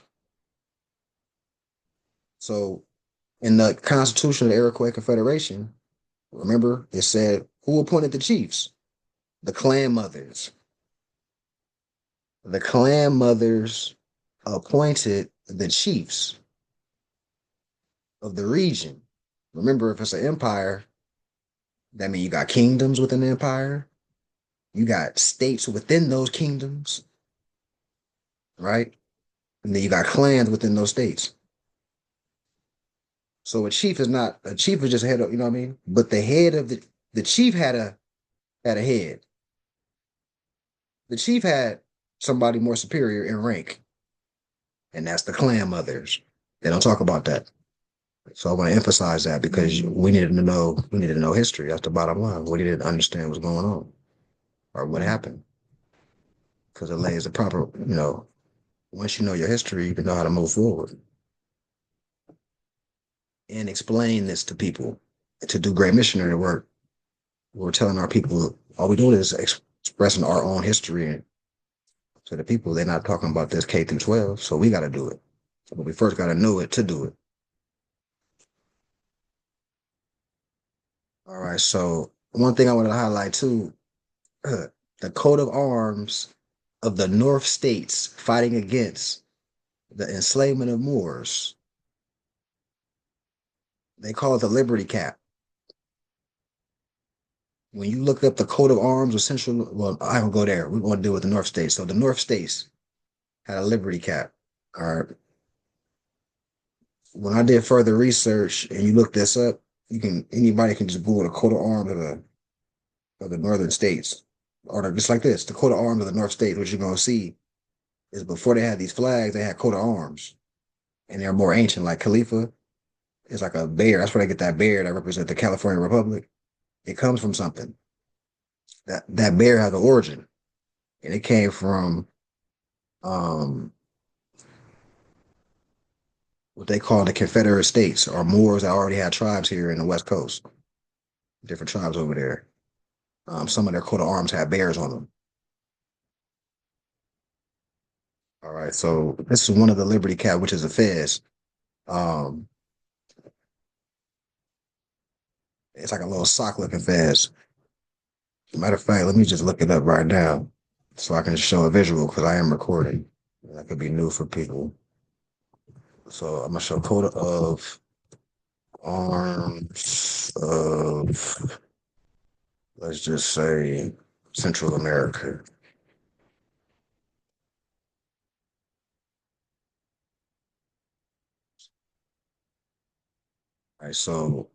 So in the Constitution of the Iroquois Confederation, remember it said who appointed the chiefs? The clan mothers. The clan mothers appointed the chiefs of the region. Remember, if it's an empire, that means you got kingdoms within the empire. You got states within those kingdoms, right? And then you got clans within those states. So a chief is not a chief is just a head of, you know what I mean? But the head of the chief had a head. The chief had somebody more superior in rank, and that's the clan mothers. They don't talk about that. So I want to emphasize that because we needed to know history. That's the bottom line. We needed to understand what's going on or what happened. Because it lays the proper, once you know your history, you can know how to move forward and explain this to people. To do great missionary work, we're telling our people all we do is expressing our own history to the people. They're not talking about this K through 12, so we got to do it. But we first got to know it to do it. All right, so one thing I want to highlight too, the coat of arms of the North States fighting against the enslavement of Moors. They call it the Liberty Cap. When you look up the coat of arms of Central, well, I don't go there. We're going to deal with the North States. So the North States had a Liberty Cap. All right. When I did further research and you look this up, anybody can just Google the coat of arms of the Northern States, or just like this, the coat of arms of the North States. What you're going to see is before they had these flags, they had coat of arms, and they're more ancient. Like Khalifa is like a bear. That's where they get that bear that represents the California Republic. It comes from something. That bear has an origin, and it came from what they call the Confederate States, or Moors that already had tribes here in the West Coast, different tribes over there. Some of their coat of arms had bears on them. All right, so this is one of the Liberty Cap, which is a fez. Um, it's like a little sock looking fez. Matter of fact, let me just look it up right now so I can show a visual because I am recording. That could be new for people. So I'm gonna show coat of arms of, let's just say, Central America. All right, so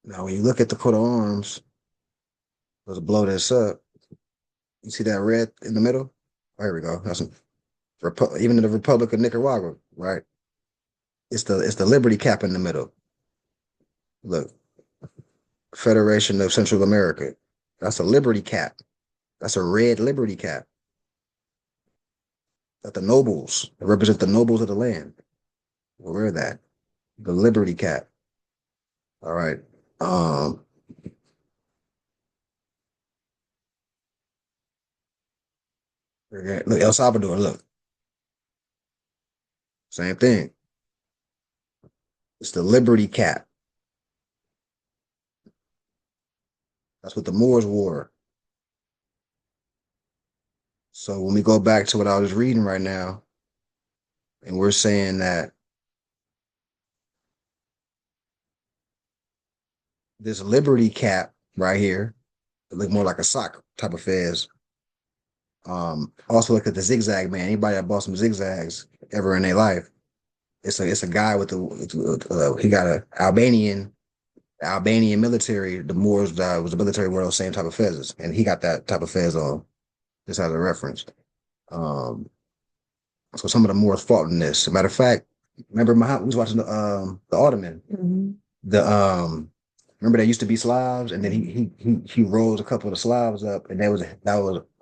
now when you look at the coat of arms, let's blow this up. You see that red in the middle? Oh, here we go. That's even in the Republic of Nicaragua, right? It's the Liberty Cap in the middle. Look, Federation of Central America. That's a liberty cap. That's a red liberty cap. That the nobles represent the nobles of the land. We'll wear that. The liberty cap. All right. Look, El Salvador, look. Same thing. It's the liberty cap. That's what the Moors wore. So when we go back to what I was reading right now, and we're saying that this liberty cap right here, it look more like a sock type of fez. Also look at the zigzag man. Anybody that bought some zigzags ever in their life, it's a guy with he got a Albanian military. The Moors was the military wore those same type of fezzes, and he got that type of fez on. Just as a reference. So some of the Moors fought in this. As a matter of fact, remember Muhammad was watching the Ottoman. Mm-hmm. Remember there used to be Slavs, and then he rose a couple of the Slavs up, and that was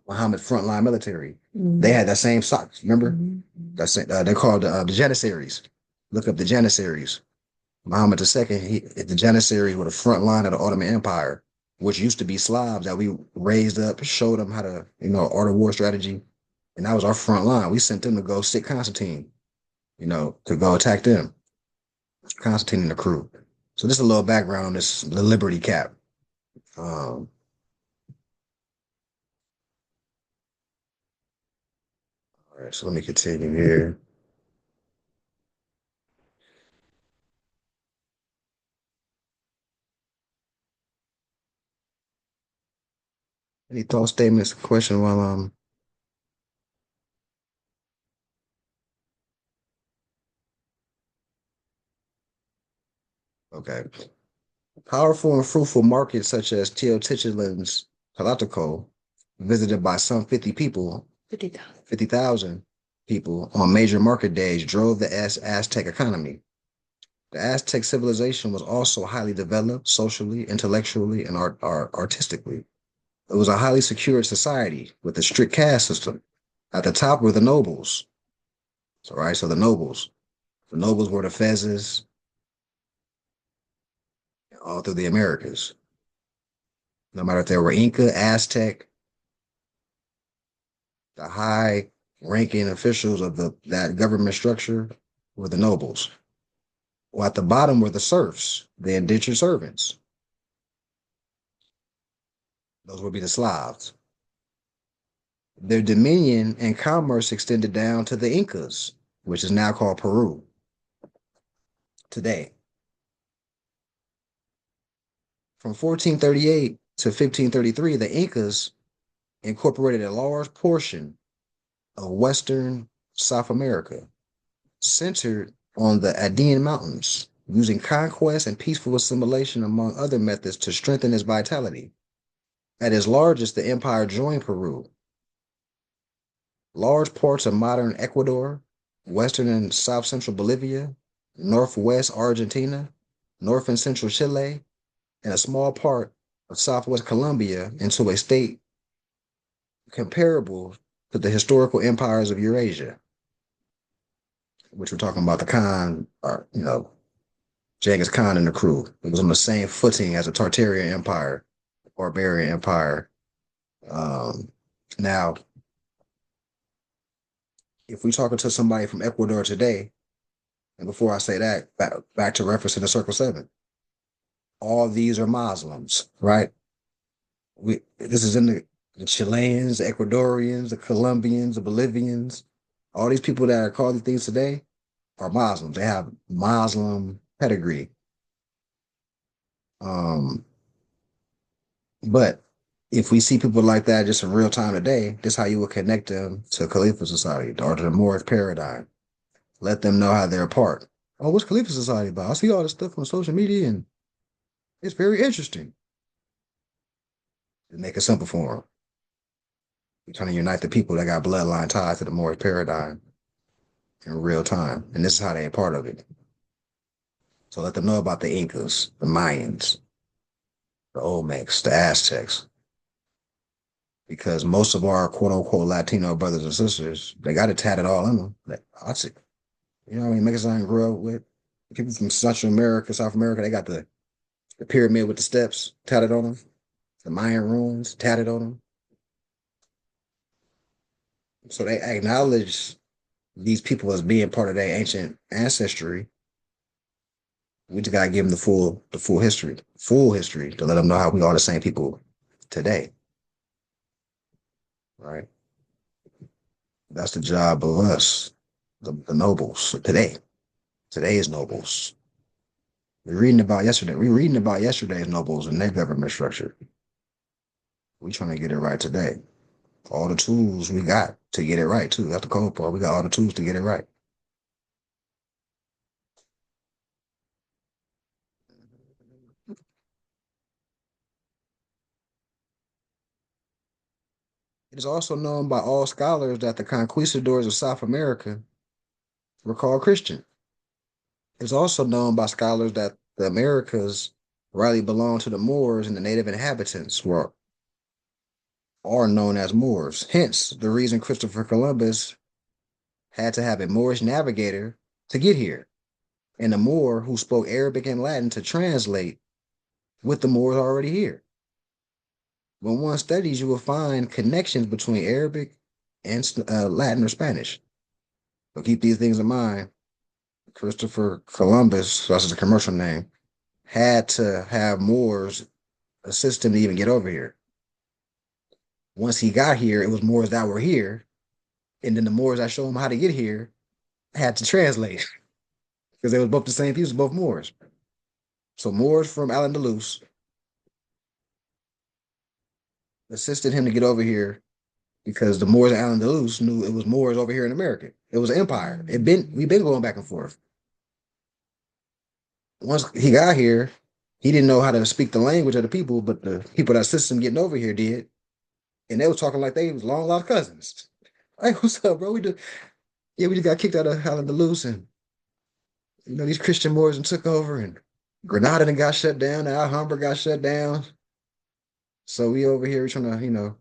Muhammad's frontline military. Mm-hmm. They had that same socks. Remember? Mm-hmm. That's they're called the Janissaries. Look up the Janissaries. Muhammad II, the Janissaries were the front line of the Ottoman Empire, which used to be Slavs that we raised up, showed them how to, art of war strategy. And that was our front line. We sent them to go sit Constantine, to go attack them. Constantine and the crew. So just a little background on the Liberty Cap. All right, so let me continue here. Any thought statements, question while okay. Powerful and fruitful markets such as Teotihuacan's Tlatelolco, visited by some 50,000 people on major market days, drove the Aztec economy. The Aztec civilization was also highly developed socially, intellectually, and artistically. It was a highly secured society with a strict caste system. At the top were the nobles. So the nobles. The nobles were the fezzes all through the Americas. No matter if they were Inca, Aztec, the high ranking officials of that government structure were the nobles. Well, at the bottom were the serfs, the indentured servants. Those would be the Slavs. Their dominion and commerce extended down to the Incas, which is now called Peru today. From 1438 to 1533, the Incas incorporated a large portion of Western South America, centered on the Andean Mountains, using conquest and peaceful assimilation among other methods to strengthen its vitality. At its largest, the empire joined Peru. Large parts of modern Ecuador, western and south central Bolivia, northwest Argentina, north and central Chile, and a small part of southwest Colombia into a state comparable to the historical empires of Eurasia, which we're talking about the Khan, or, Genghis Khan and the crew. It was on the same footing as the Tartarian Empire, barbarian empire. Now, if we're talking to somebody from Ecuador today, and before I say that, back to reference to the Circle 7, all these are Muslims, right? This is in the Chileans, the Ecuadorians, the Colombians, the Bolivians. All these people that are called these things today are Muslims. They have Muslim pedigree. But if we see people like that just in real time today, this is how you will connect them to Khalifa society or to the Moorish paradigm. Let them know how they're a part. Oh, what's Khalifa society about? I see all this stuff on social media and it's very interesting. Make it simple for them. You're trying to unite the people that got bloodline ties to the Moorish paradigm in real time. And this is how they're a part of it. So let them know about the Incas, the Mayans, the Olmecs, the Aztecs. because most of our quote unquote Latino brothers and sisters, they got it tatted all on them. Like, I see, you know what I mean? Mexican grew up with people from Central America, South America, they got the pyramid with the steps tatted on them, the Mayan ruins tatted on them. So they acknowledge these people as being part of their ancient ancestry. We just gotta give them full history to let them know how we are the same people today, right? That's the job of us, the nobles today. Today's nobles. We're reading about yesterday's nobles and their government structure. We trying to get it right today. All the tools we got to get it right too. That's the cold part. We got all the tools to get it right. It is also known by all scholars that the conquistadors of South America were called Christian. It's also known by scholars that the Americas rightly belonged to the Moors and the native inhabitants are known as Moors. Hence, the reason Christopher Columbus had to have a Moorish navigator to get here, and a Moor who spoke Arabic and Latin to translate with the Moors already here. When one studies, you will find connections between Arabic and Latin or Spanish. So keep these things in mind. Christopher Columbus, that's his commercial name, had to have Moors assist him to even get over here. Once he got here, it was Moors that were here, and then the Moors that showed him how to get here had to translate because they was both the same people, both Moors. So Moors from Al-Andalus assisted him to get over here because the Moors of Al-Andalus knew it was Moors over here in America. It was an empire. We've been going back and forth. Once he got here, he didn't know how to speak the language of the people, but the people that assisted him getting over here did. And they was talking like they was long lost cousins. Hey, what's up, bro? We just got kicked out of Al-Andalus, and these Christian Moors and took over, and Granada and got shut down, and Alhambra got shut down. So we over here trying to,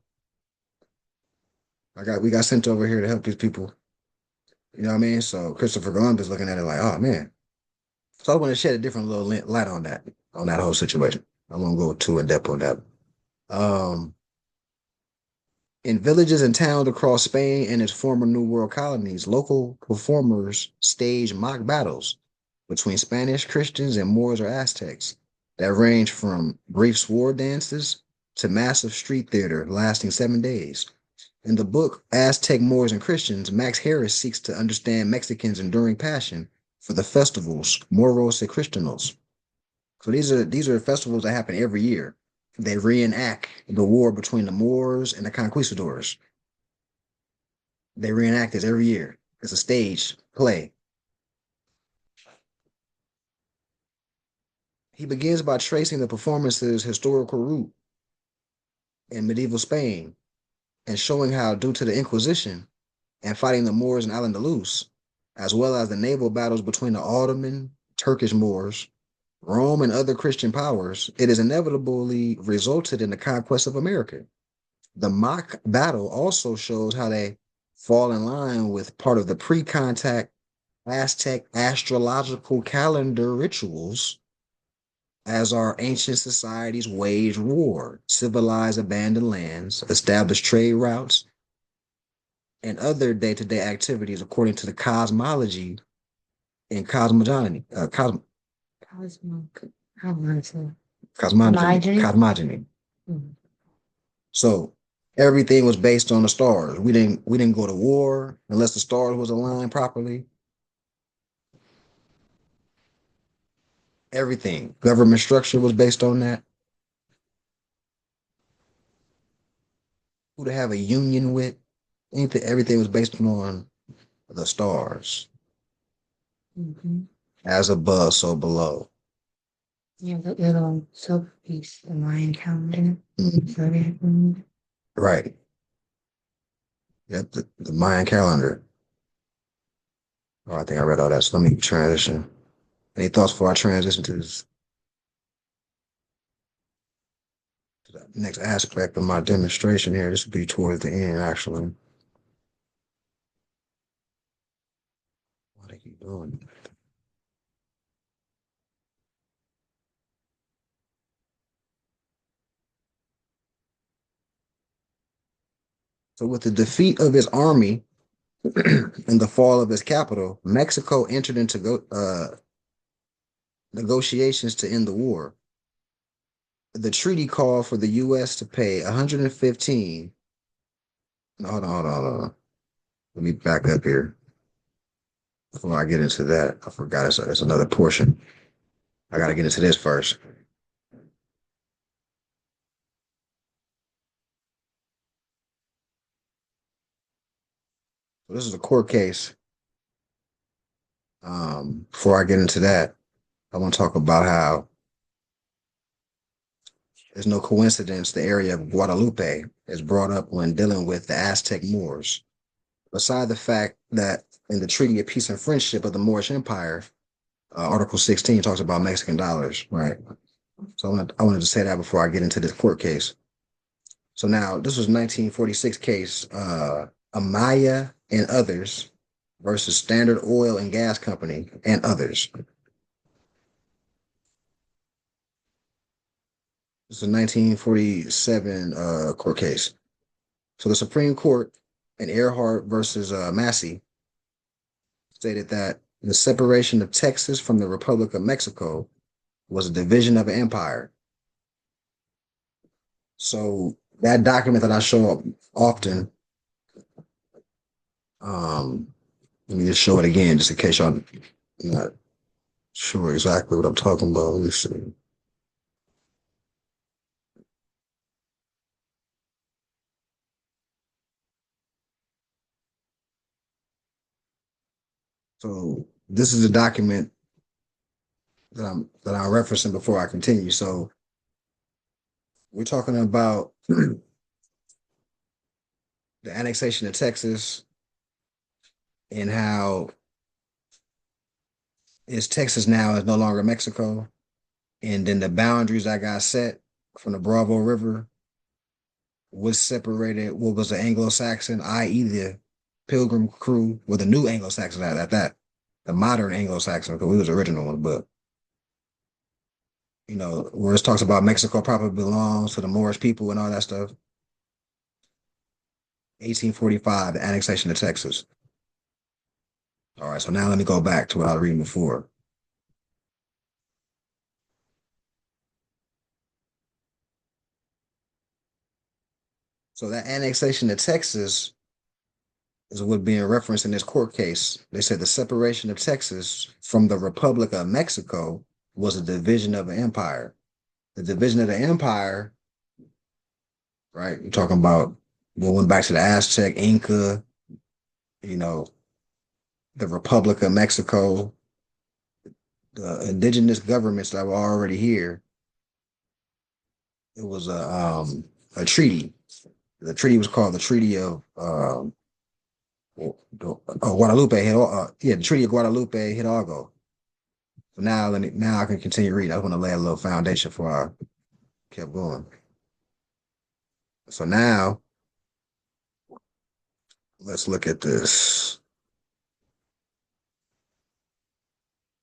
we got sent over here to help these people. You know what I mean? So Christopher Columbus looking at it like, oh man. So I want to shed a different little light on that whole situation. I won't go too in depth on that. In villages and towns across Spain and its former New World colonies, local performers stage mock battles between Spanish Christians and Moors or Aztecs that range from brief sword dances to massive street theater lasting 7 days. In the book Aztec Moors and Christians, Max Harris seeks to understand Mexicans' enduring passion for the festivals Moros y Cristianos. So these are festivals that happen every year. They reenact the war between the Moors and the conquistadors. They reenact this every year. It's a stage play. He begins by tracing the performance's historical root in medieval Spain and showing how, due to the Inquisition and fighting the Moors in Al-Andalus, as well as the naval battles between the Ottoman, Turkish Moors, Rome, and other Christian powers, it has inevitably resulted in the conquest of America. The mock battle also shows how they fall in line with part of the pre-contact Aztec astrological calendar rituals as our ancient societies waged war, civilized abandoned lands, established trade routes, and other day-to-day activities according to the cosmology and cosmogony, cosmogony. Mhm. So everything was based on the stars. We didn't go to war unless the stars was aligned properly. Everything. Government structure was based on that. Who to have a union with. Everything was based on the stars. Mhm. As above, so below. Yeah, the little silver piece, the Mayan calendar. Right. Yep, the Mayan calendar. Oh, I think I read all that. So let me transition. Any thoughts before I transition to the next aspect of my demonstration here. This will be towards the end, actually. Why they keep doing it? So, with the defeat of his army and the fall of his capital, Mexico entered into negotiations to end the war. The treaty called for the U.S. to pay 115. No, hold on. Let me back up here before I get into that. I forgot it's another portion. I got to get into this first. So this is a court case. Before I get into that, I want to talk about how there's no coincidence the area of Guadalupe is brought up when dealing with the Aztec Moors. Beside the fact that in the Treaty of Peace and Friendship of the Moorish Empire, Article 16 talks about Mexican dollars, right? So I wanted to say that before I get into this court case. So now this was 1946 case, Amaya and others versus Standard Oil and Gas Company and others. It's a 1947 court case. So the Supreme Court in Earhart versus Massey stated that the separation of Texas from the Republic of Mexico was a division of an empire. So that document that I show up often, let me just show it again, just in case y'all not sure exactly what I'm talking about. Let me see. So this is a document that I'm referencing before I continue. So we're talking about the annexation of Texas and how is Texas now is no longer Mexico, and then the boundaries that got set from the Bravo River was separated. What was the Anglo-Saxon, i.e., the Pilgrim crew, well, the new Anglo-Saxon at that, the modern Anglo-Saxon, because we was the original one, but you know, where it talks about Mexico probably belongs to the Moorish people and all that stuff. 1845, the annexation of Texas. All right, so now let me go back to what I was reading before. So that annexation of Texas is what being referenced in this court case. They said the separation of Texas from the Republic of Mexico was a division of an empire. The division of the empire, right? You're talking about going back to the Aztec, Inca, you know, the Republic of Mexico, the indigenous governments that were already here. It was a treaty. The treaty was called the Treaty of Guadalupe. The Treaty of Guadalupe Hidalgo. So now I can continue reading. I want to lay a little foundation before I kept going. So now let's look at this.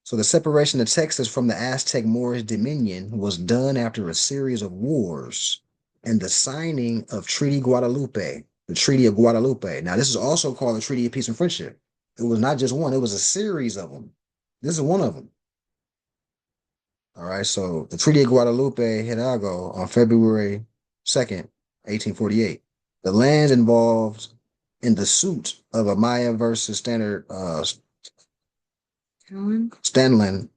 So the separation of Texas from the Aztec Moorish dominion was done after a series of wars and the signing of Treaty Guadalupe, the Treaty of Guadalupe. Now, this is also called the Treaty of Peace and Friendship. It was not just one, it was a series of them. This is one of them. All right, so the Treaty of Guadalupe Hidalgo on February 2nd, 1848. The lands involved in the suit of Amaya versus Stanlin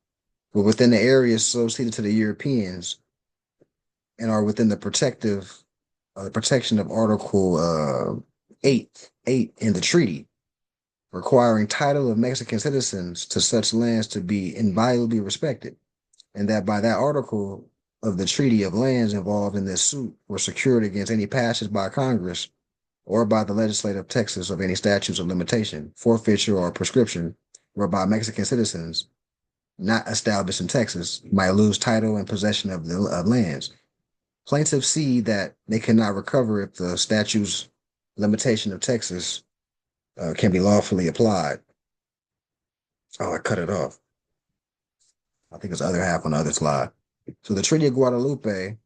were within the areas associated to the Europeans and are within the protection of Article 8 in the treaty, requiring title of Mexican citizens to such lands to be inviolably respected, and that by that article of the treaty of lands involved in this suit were secured against any passage by Congress or by the legislature of Texas of any statutes of limitation, forfeiture, or prescription whereby Mexican citizens not established in Texas might lose title and possession of the lands. Plaintiffs see that they cannot recover if the statute's limitation of Texas can be lawfully applied. Oh, I cut it off. I think it's the other half on the other slide. So the Treaty of Guadalupe,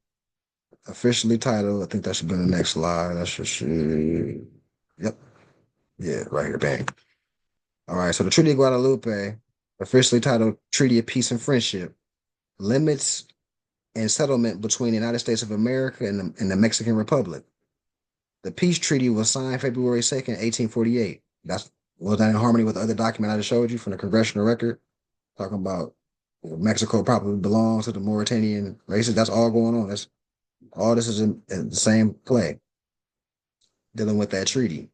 officially titled, I think that should be the next slide. That should, yep. Yeah, right here, bang. All right, so the Treaty of Guadalupe, officially titled Treaty of Peace and Friendship, limits and settlement between the United States of America and the Mexican Republic. The peace treaty was signed February 2nd, 1848. That's was that in harmony with the other document I just showed you from the congressional record, talking about Mexico probably belongs to the Mauritanian races. That's all going on. That's all this is in the same play, dealing with that treaty.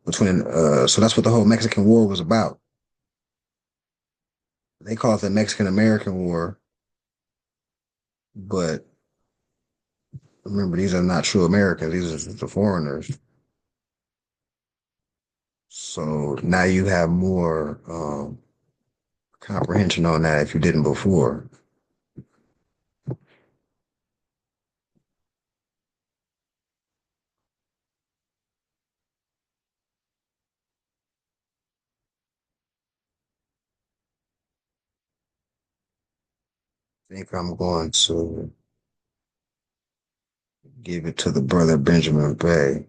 Between so that's what the whole Mexican War was about. They call it the Mexican American War, but remember these are not true Americans, these are the foreigners. So now you have more comprehension on that if you didn't before. I think I'm going to give it to the brother Benjamin Bay.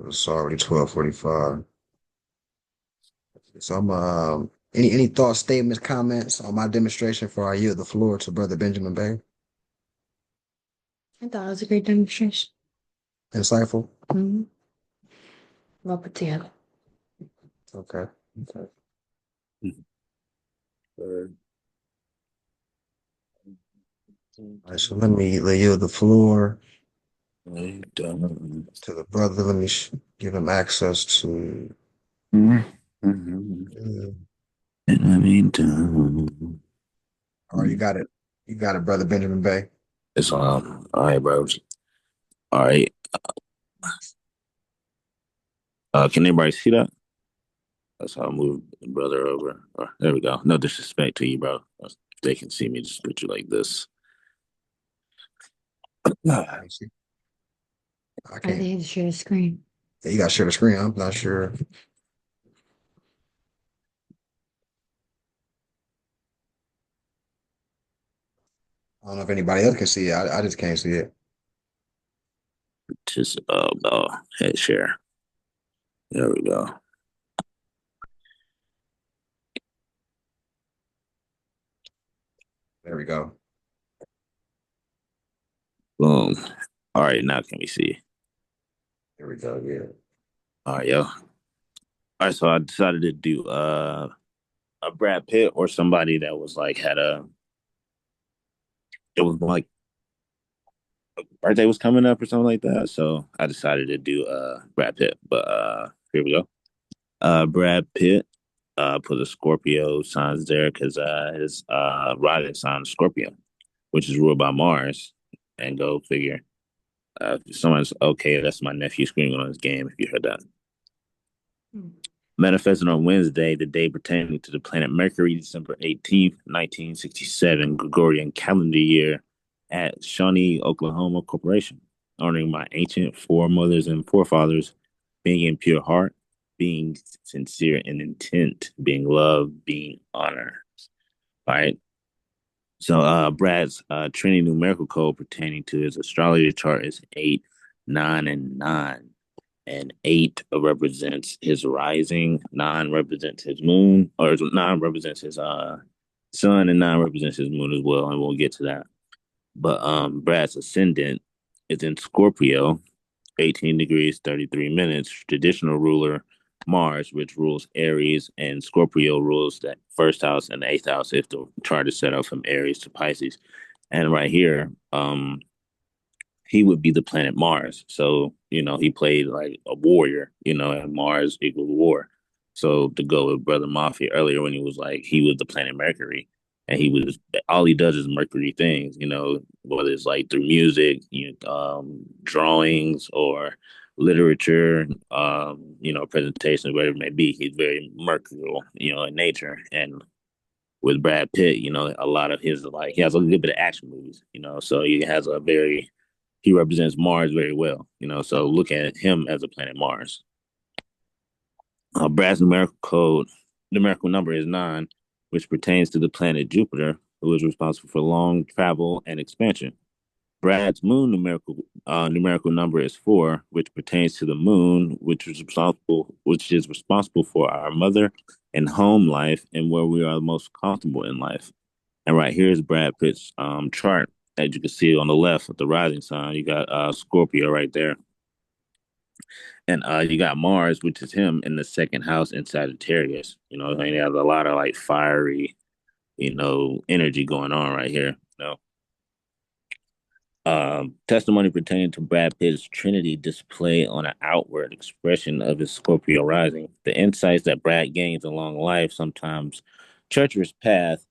It's already 12:45. So I'm any thoughts, statements, comments on my demonstration before I yield the floor to brother Benjamin Bay? I thought it was a great demonstration. Insightful. Mm-hmm. Well put together. Okay. Okay. All right, so let me yield the floor to the brother. Let me give him access to. In the meantime, All right, you got it. You got it, brother Benjamin Bay. it's all right, bro. All right. Can anybody see that? That's how I move the brother over. There we go. No disrespect to you, bro. If they can see me, just put you like this. I can't see. I I can't. think to share the screen. Yeah, you got to share the screen. I'm not sure. I don't know if anybody else can see it. I just can't see it. Just head share. There we go. There we go. Boom. All right, now can we see? There we go. Yeah. All right, yo. All right, so I decided to do a Brad Pitt or somebody that was like had a it was like birthday was coming up or something like that. So I decided to do Brad Pitt. But here we go. Brad Pitt put the Scorpio signs there because his rising sign is Scorpio, which is ruled by Mars. And go figure. If someone's okay, that's my nephew screaming on his game. If you heard that. Manifested on Wednesday, the day pertaining to the planet Mercury, December 18th, 1967, Gregorian calendar year at Shawnee, Oklahoma Corporation, honoring my ancient foremothers and forefathers, being in pure heart, being sincere in intent, being love, being honor. All right. So Brad's Trinity numerical code pertaining to his astrology chart is 8, 9, and 9. And 8 represents his rising, 9 represents his moon, or 9 represents his sun, and 9 represents his moon as well, and we'll get to that. But Brad's ascendant is in Scorpio, 18 degrees, 33 minutes. Traditional ruler Mars, which rules Aries, and Scorpio rules that first house and the eighth house if the chart is set up from Aries to Pisces. And right here, he would be the planet Mars. So, he played like a warrior, and Mars equals war. So to go with Brother Mafia earlier when he was like, he was the planet Mercury and all he does is Mercury things, whether it's like through music, drawings or literature, presentations, whatever it may be. He's very mercurial, in nature. And with Brad Pitt, a lot of his he has a good bit of action movies, so he represents Mars very well, so look at him as a planet Mars. Brad's numerical number is 9, which pertains to the planet Jupiter, who is responsible for long travel and expansion. Brad's moon numerical number is 4, which pertains to the moon, which is responsible for our mother and home life and where we are the most comfortable in life. And right here is Brad Pitt's chart. As you can see on the left with the rising sign, you got Scorpio right there. And you got Mars, which is him in the second house in Sagittarius. And he has a lot of fiery, energy going on right here. Testimony pertaining to Brad Pitt's Trinity display on an outward expression of his Scorpio rising. The insights that Brad gains along life, sometimes treacherous path,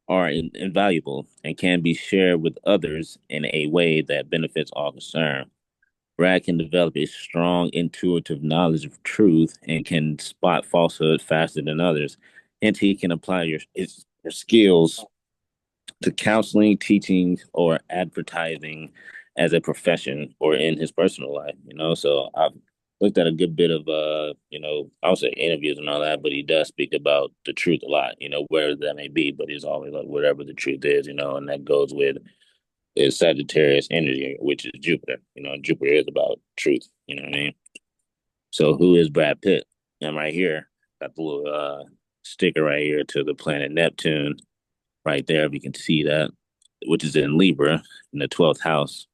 are invaluable and can be shared with others in a way that benefits all concerned. Brad can develop a strong intuitive knowledge of truth and can spot falsehood faster than others. And he can apply your skills to counseling, teaching, or advertising as a profession or in his personal life, So I've looked at a good bit of I would say interviews and all that, but he does speak about the truth a lot, wherever that may be, but he's always like whatever the truth is, and that goes with is Sagittarius energy, which is Jupiter. Jupiter is about truth, you know what I mean? So who is Brad Pitt? And right here, got the little sticker right here to the planet Neptune right there, if you can see that, which is in Libra in the 12th house.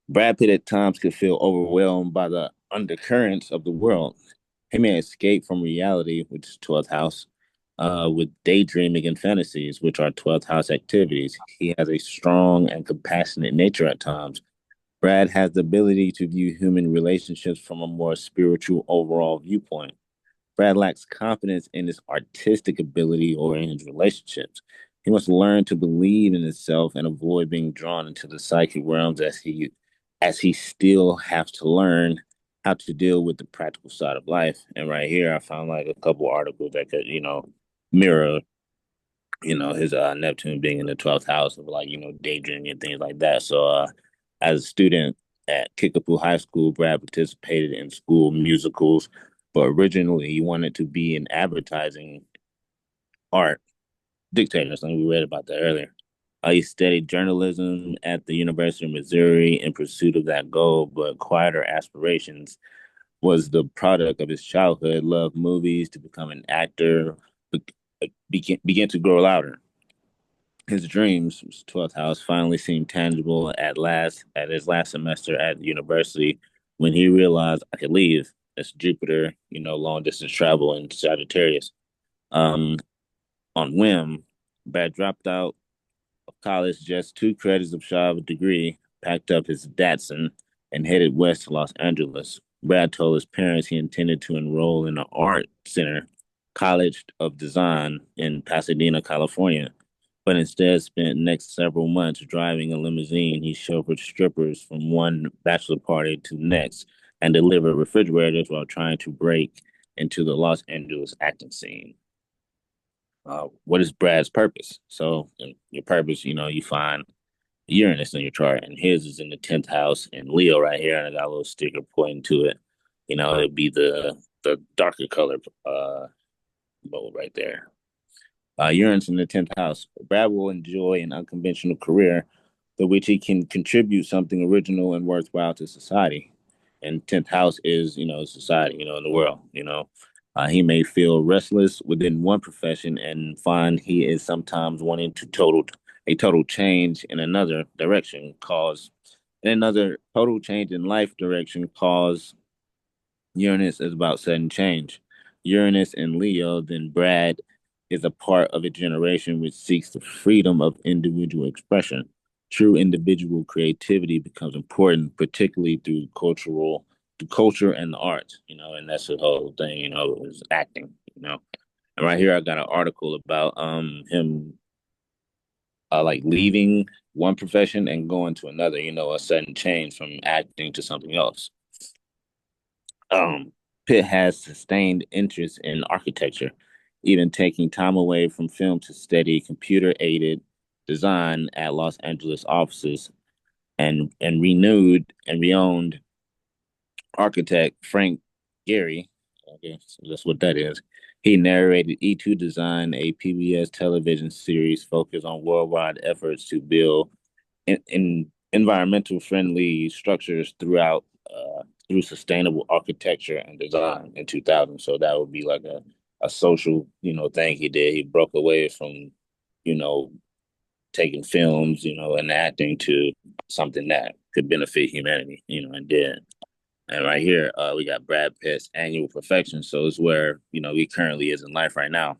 Brad Pitt at times could feel overwhelmed by the undercurrents of the world. He may escape from reality, which is 12th house, with daydreaming and fantasies, which are 12th house activities. He has a strong and compassionate nature at times. Brad has the ability to view human relationships from a more spiritual overall viewpoint. Brad lacks confidence in his artistic ability or in his relationships. He must learn to believe in himself and avoid being drawn into the psychic realms as he still has to learn how to deal with the practical side of life. And right here I found a couple articles that could, mirror, his Neptune being in the 12th house of daydreaming and things like that. So as a student at Kickapoo High School, Brad participated in school musicals, but originally he wanted to be in advertising art dictators. Like we read about that earlier. He studied journalism at the University of Missouri in pursuit of that goal, but quieter aspirations was the product of his childhood. Loved movies to become an actor, began to grow louder. His dreams, 12th house, finally seemed tangible at his last semester at the university when he realized I could leave. That's Jupiter, long distance travel in Sagittarius. Um, on whim, Brad dropped out of college, just 2 credits shy of a degree, packed up his Datsun, and headed west to Los Angeles. Brad told his parents he intended to enroll in the Art Center College of Design in Pasadena, California, but instead spent the next several months driving a limousine. He chauffeured strippers from one bachelor party to the next and delivered refrigerators while trying to break into the Los Angeles acting scene. What is Brad's purpose? So your purpose, you find Uranus in your chart, and his is in the 10th house in Leo right here, and I got a little sticker pointing to it. It'd be the darker color mode right there. Uranus in the 10th house. Brad will enjoy an unconventional career through which he can contribute something original and worthwhile to society. And 10th house is, society, in the world, he may feel restless within one profession and find he is sometimes wanting a total change in another direction, total change in life direction cause Uranus is about sudden change. Uranus in Leo, then Brad is a part of a generation which seeks the freedom of individual expression. True individual creativity becomes important, particularly through the culture and the arts, and that's the whole thing, is acting, And right here I got an article about him leaving one profession and going to another, a sudden change from acting to something else. Pitt has sustained interest in architecture, even taking time away from film to study computer-aided design at Los Angeles offices, and renewed and renowned architect Frank Gehry. I guess that's what that is. He narrated E2 Design, a PBS television series focused on worldwide efforts to build in environmental friendly structures through sustainable architecture and design in 2000. So that would be like a social, thing he did. He broke away from, you know, taking films, and acting to something that could benefit humanity, and did. And right here, we got Brad Pitt's Annual Perfection. So it's where, he currently is in life right now.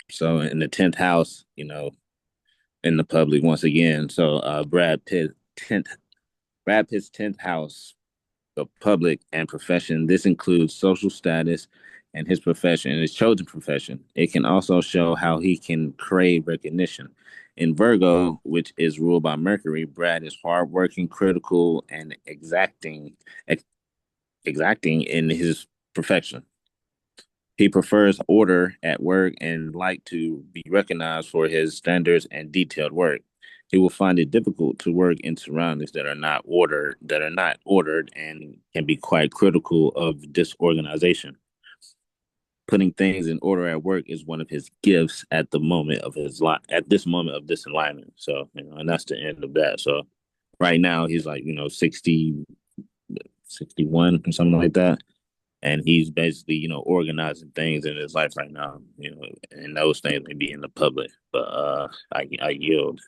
So in the 10th house, in the public once again. So Brad Pitt's 10th house, the public and profession. This includes social status and his profession, his chosen profession. It can also show how he can crave recognition. In Virgo, which is ruled by Mercury, Brad is hardworking, critical, and exacting in his perfection. He prefers order at work and like to be recognized for his standards and detailed work. He will find it difficult to work in surroundings that are not ordered and can be quite critical of disorganization. Putting things in order at work is one of his gifts at this moment of this alignment. So, and that's the end of that. So right now he's like, 60, 61 or something like that, and he's basically organizing things in his life right now, and those things may be in the public, but I yield.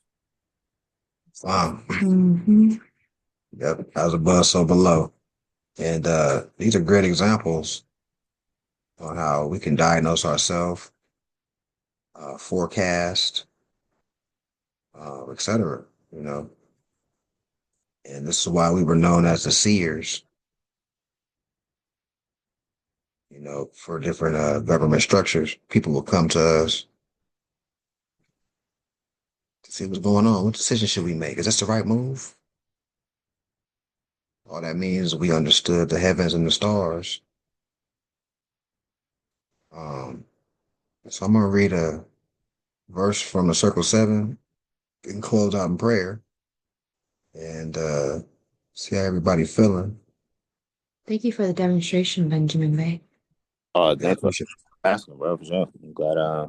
Wow. Mhm. Yep. As above, so below. And these are great examples on how we can diagnose ourselves, forecast, etc. You know, and this is why we were known as the seers. For different government structures, people will come to us to see what's going on. What decision should we make? Is this the right move? All that means we understood the heavens and the stars. Um, so I'm gonna read a verse from the Circle Seven and close out in prayer, and see how everybody feeling. Thank you for the demonstration, Benjamin Bay. Oh, I thanks for appreciate asking, bro, for sure. I'm glad I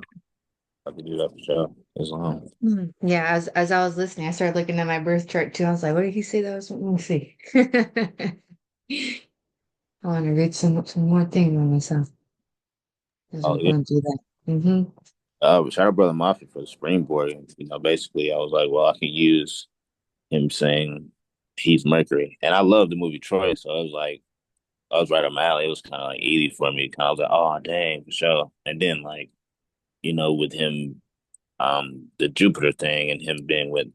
could do that for sure. As long. Yeah, as I was listening, I started looking at my birth chart too. I was like, what did he say that was? Let me see. I want to read some more things on myself as Oh we're yeah. going through that. Mm-hmm. Shout out Brother Mafia for the springboard. Basically I was like, well, I can use him saying he's Mercury. And I love the movie Troy, so I was like, I was right up my alley. It was kind of like easy for me. Kind of like, oh dang, for sure. And then like, with him, the Jupiter thing and him being with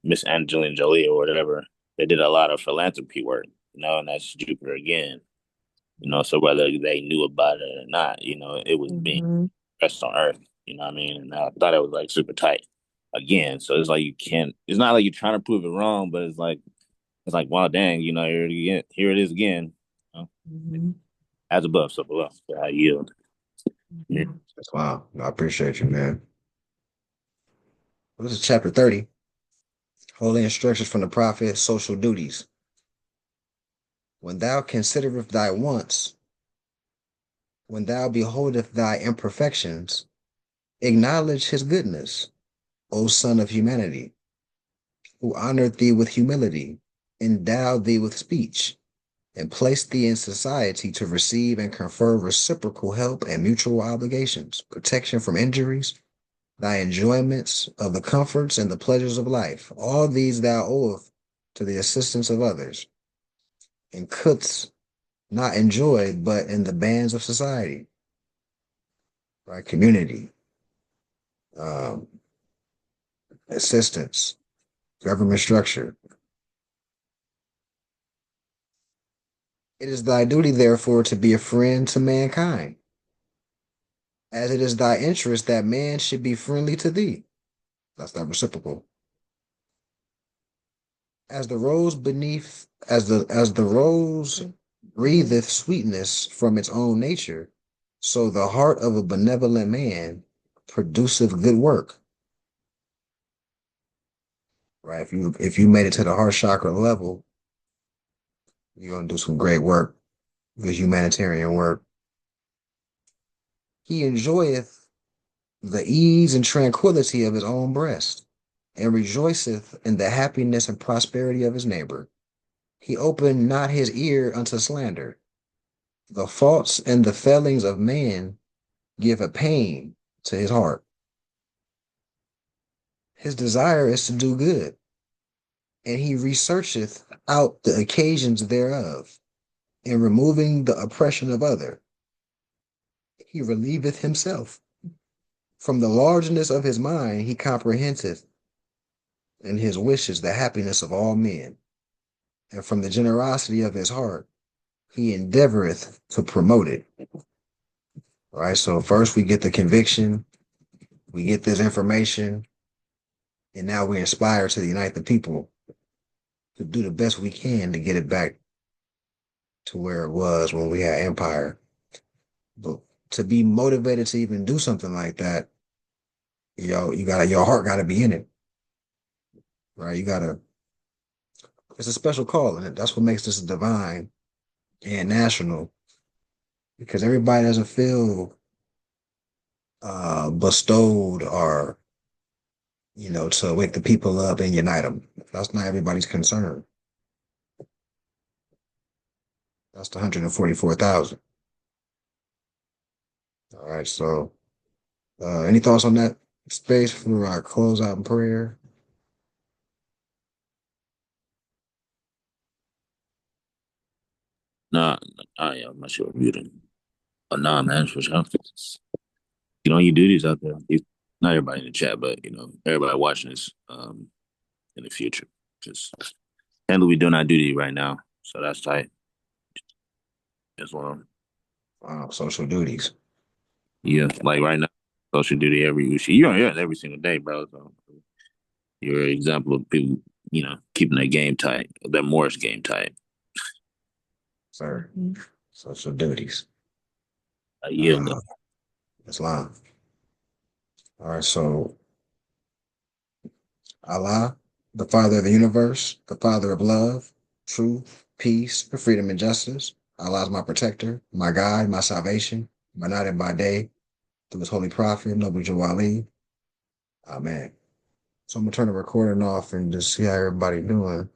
Miss Angelina Jolie or whatever, they did a lot of philanthropy work, and that's Jupiter again. So whether they knew about it or not, it was being Mm-hmm. expressed on Earth. You know what I mean? And I thought it was like super tight again. So it's like you can't. It's not like you're trying to prove it wrong, but it's like wow, dang, here it again. Here it is again. You know? Mm-hmm. As above, so below. So I yield. Yeah. Mm-hmm. Wow. I appreciate you, man. Well, this is chapter 30. Holy instructions from the prophet, social duties. When thou considerest thy wants, when thou beholdest thy imperfections, acknowledge his goodness, O son of humanity, who honored thee with humility, endowed thee with speech, and placed thee in society to receive and confer reciprocal help and mutual obligations, protection from injuries, thy enjoyments of the comforts and the pleasures of life. All these thou owest to the assistance of others, and couldst not enjoy but in the bands of society, right? Community, um, assistance, government structure. It is thy duty, therefore, to be a friend to mankind, as it is thy interest that man should be friendly to thee. That's that reciprocal. As the rose breatheth sweetness from its own nature, so the heart of a benevolent man produceth good work. Right? If you made it to the heart chakra level, you're gonna do some great work, good humanitarian work. He enjoyeth the ease and tranquility of his own breast, and rejoiceth in the happiness and prosperity of his neighbor. He opened not his ear unto slander. The faults and the failings of man give a pain to his heart. His desire is to do good, and he researcheth out the occasions thereof, in removing the oppression of other. He relieveth himself. From the largeness of his mind he comprehendeth in his wishes the happiness of all men, and from the generosity of his heart he endeavoreth to promote it. All right, so first we get the conviction, we get this information, and now we're inspired to unite the people to do the best we can to get it back to where it was when we had empire. But to be motivated to even do something like that, your heart gotta be in it, right? It's a special call, and that's what makes this divine and national, because everybody doesn't feel bestowed or to wake the people up and unite them. That's not everybody's concern. That's the 144,000. All right, so any thoughts on that space for our closeout and prayer? Nah, I'm not sure muting. But nah, man, for sure. You do these out there. Not everybody in the chat, but everybody watching this in the future. Just handle we doing our duty right now. So that's tight. As well. Social duties. Yeah, like right now, social duty every you're every single day, bro. So you're an example of people, keeping their game tight, their Morris game tight. Sir. Social duties. Yeah, Islam. All right, so Allah, the Father of the universe, the Father of love, truth, peace, freedom, and justice. Allah is my protector, my guide, my salvation, by night and by day, through his holy prophet, Noble Jawali. Amen. So I'm gonna turn the recording off and just see how everybody doing.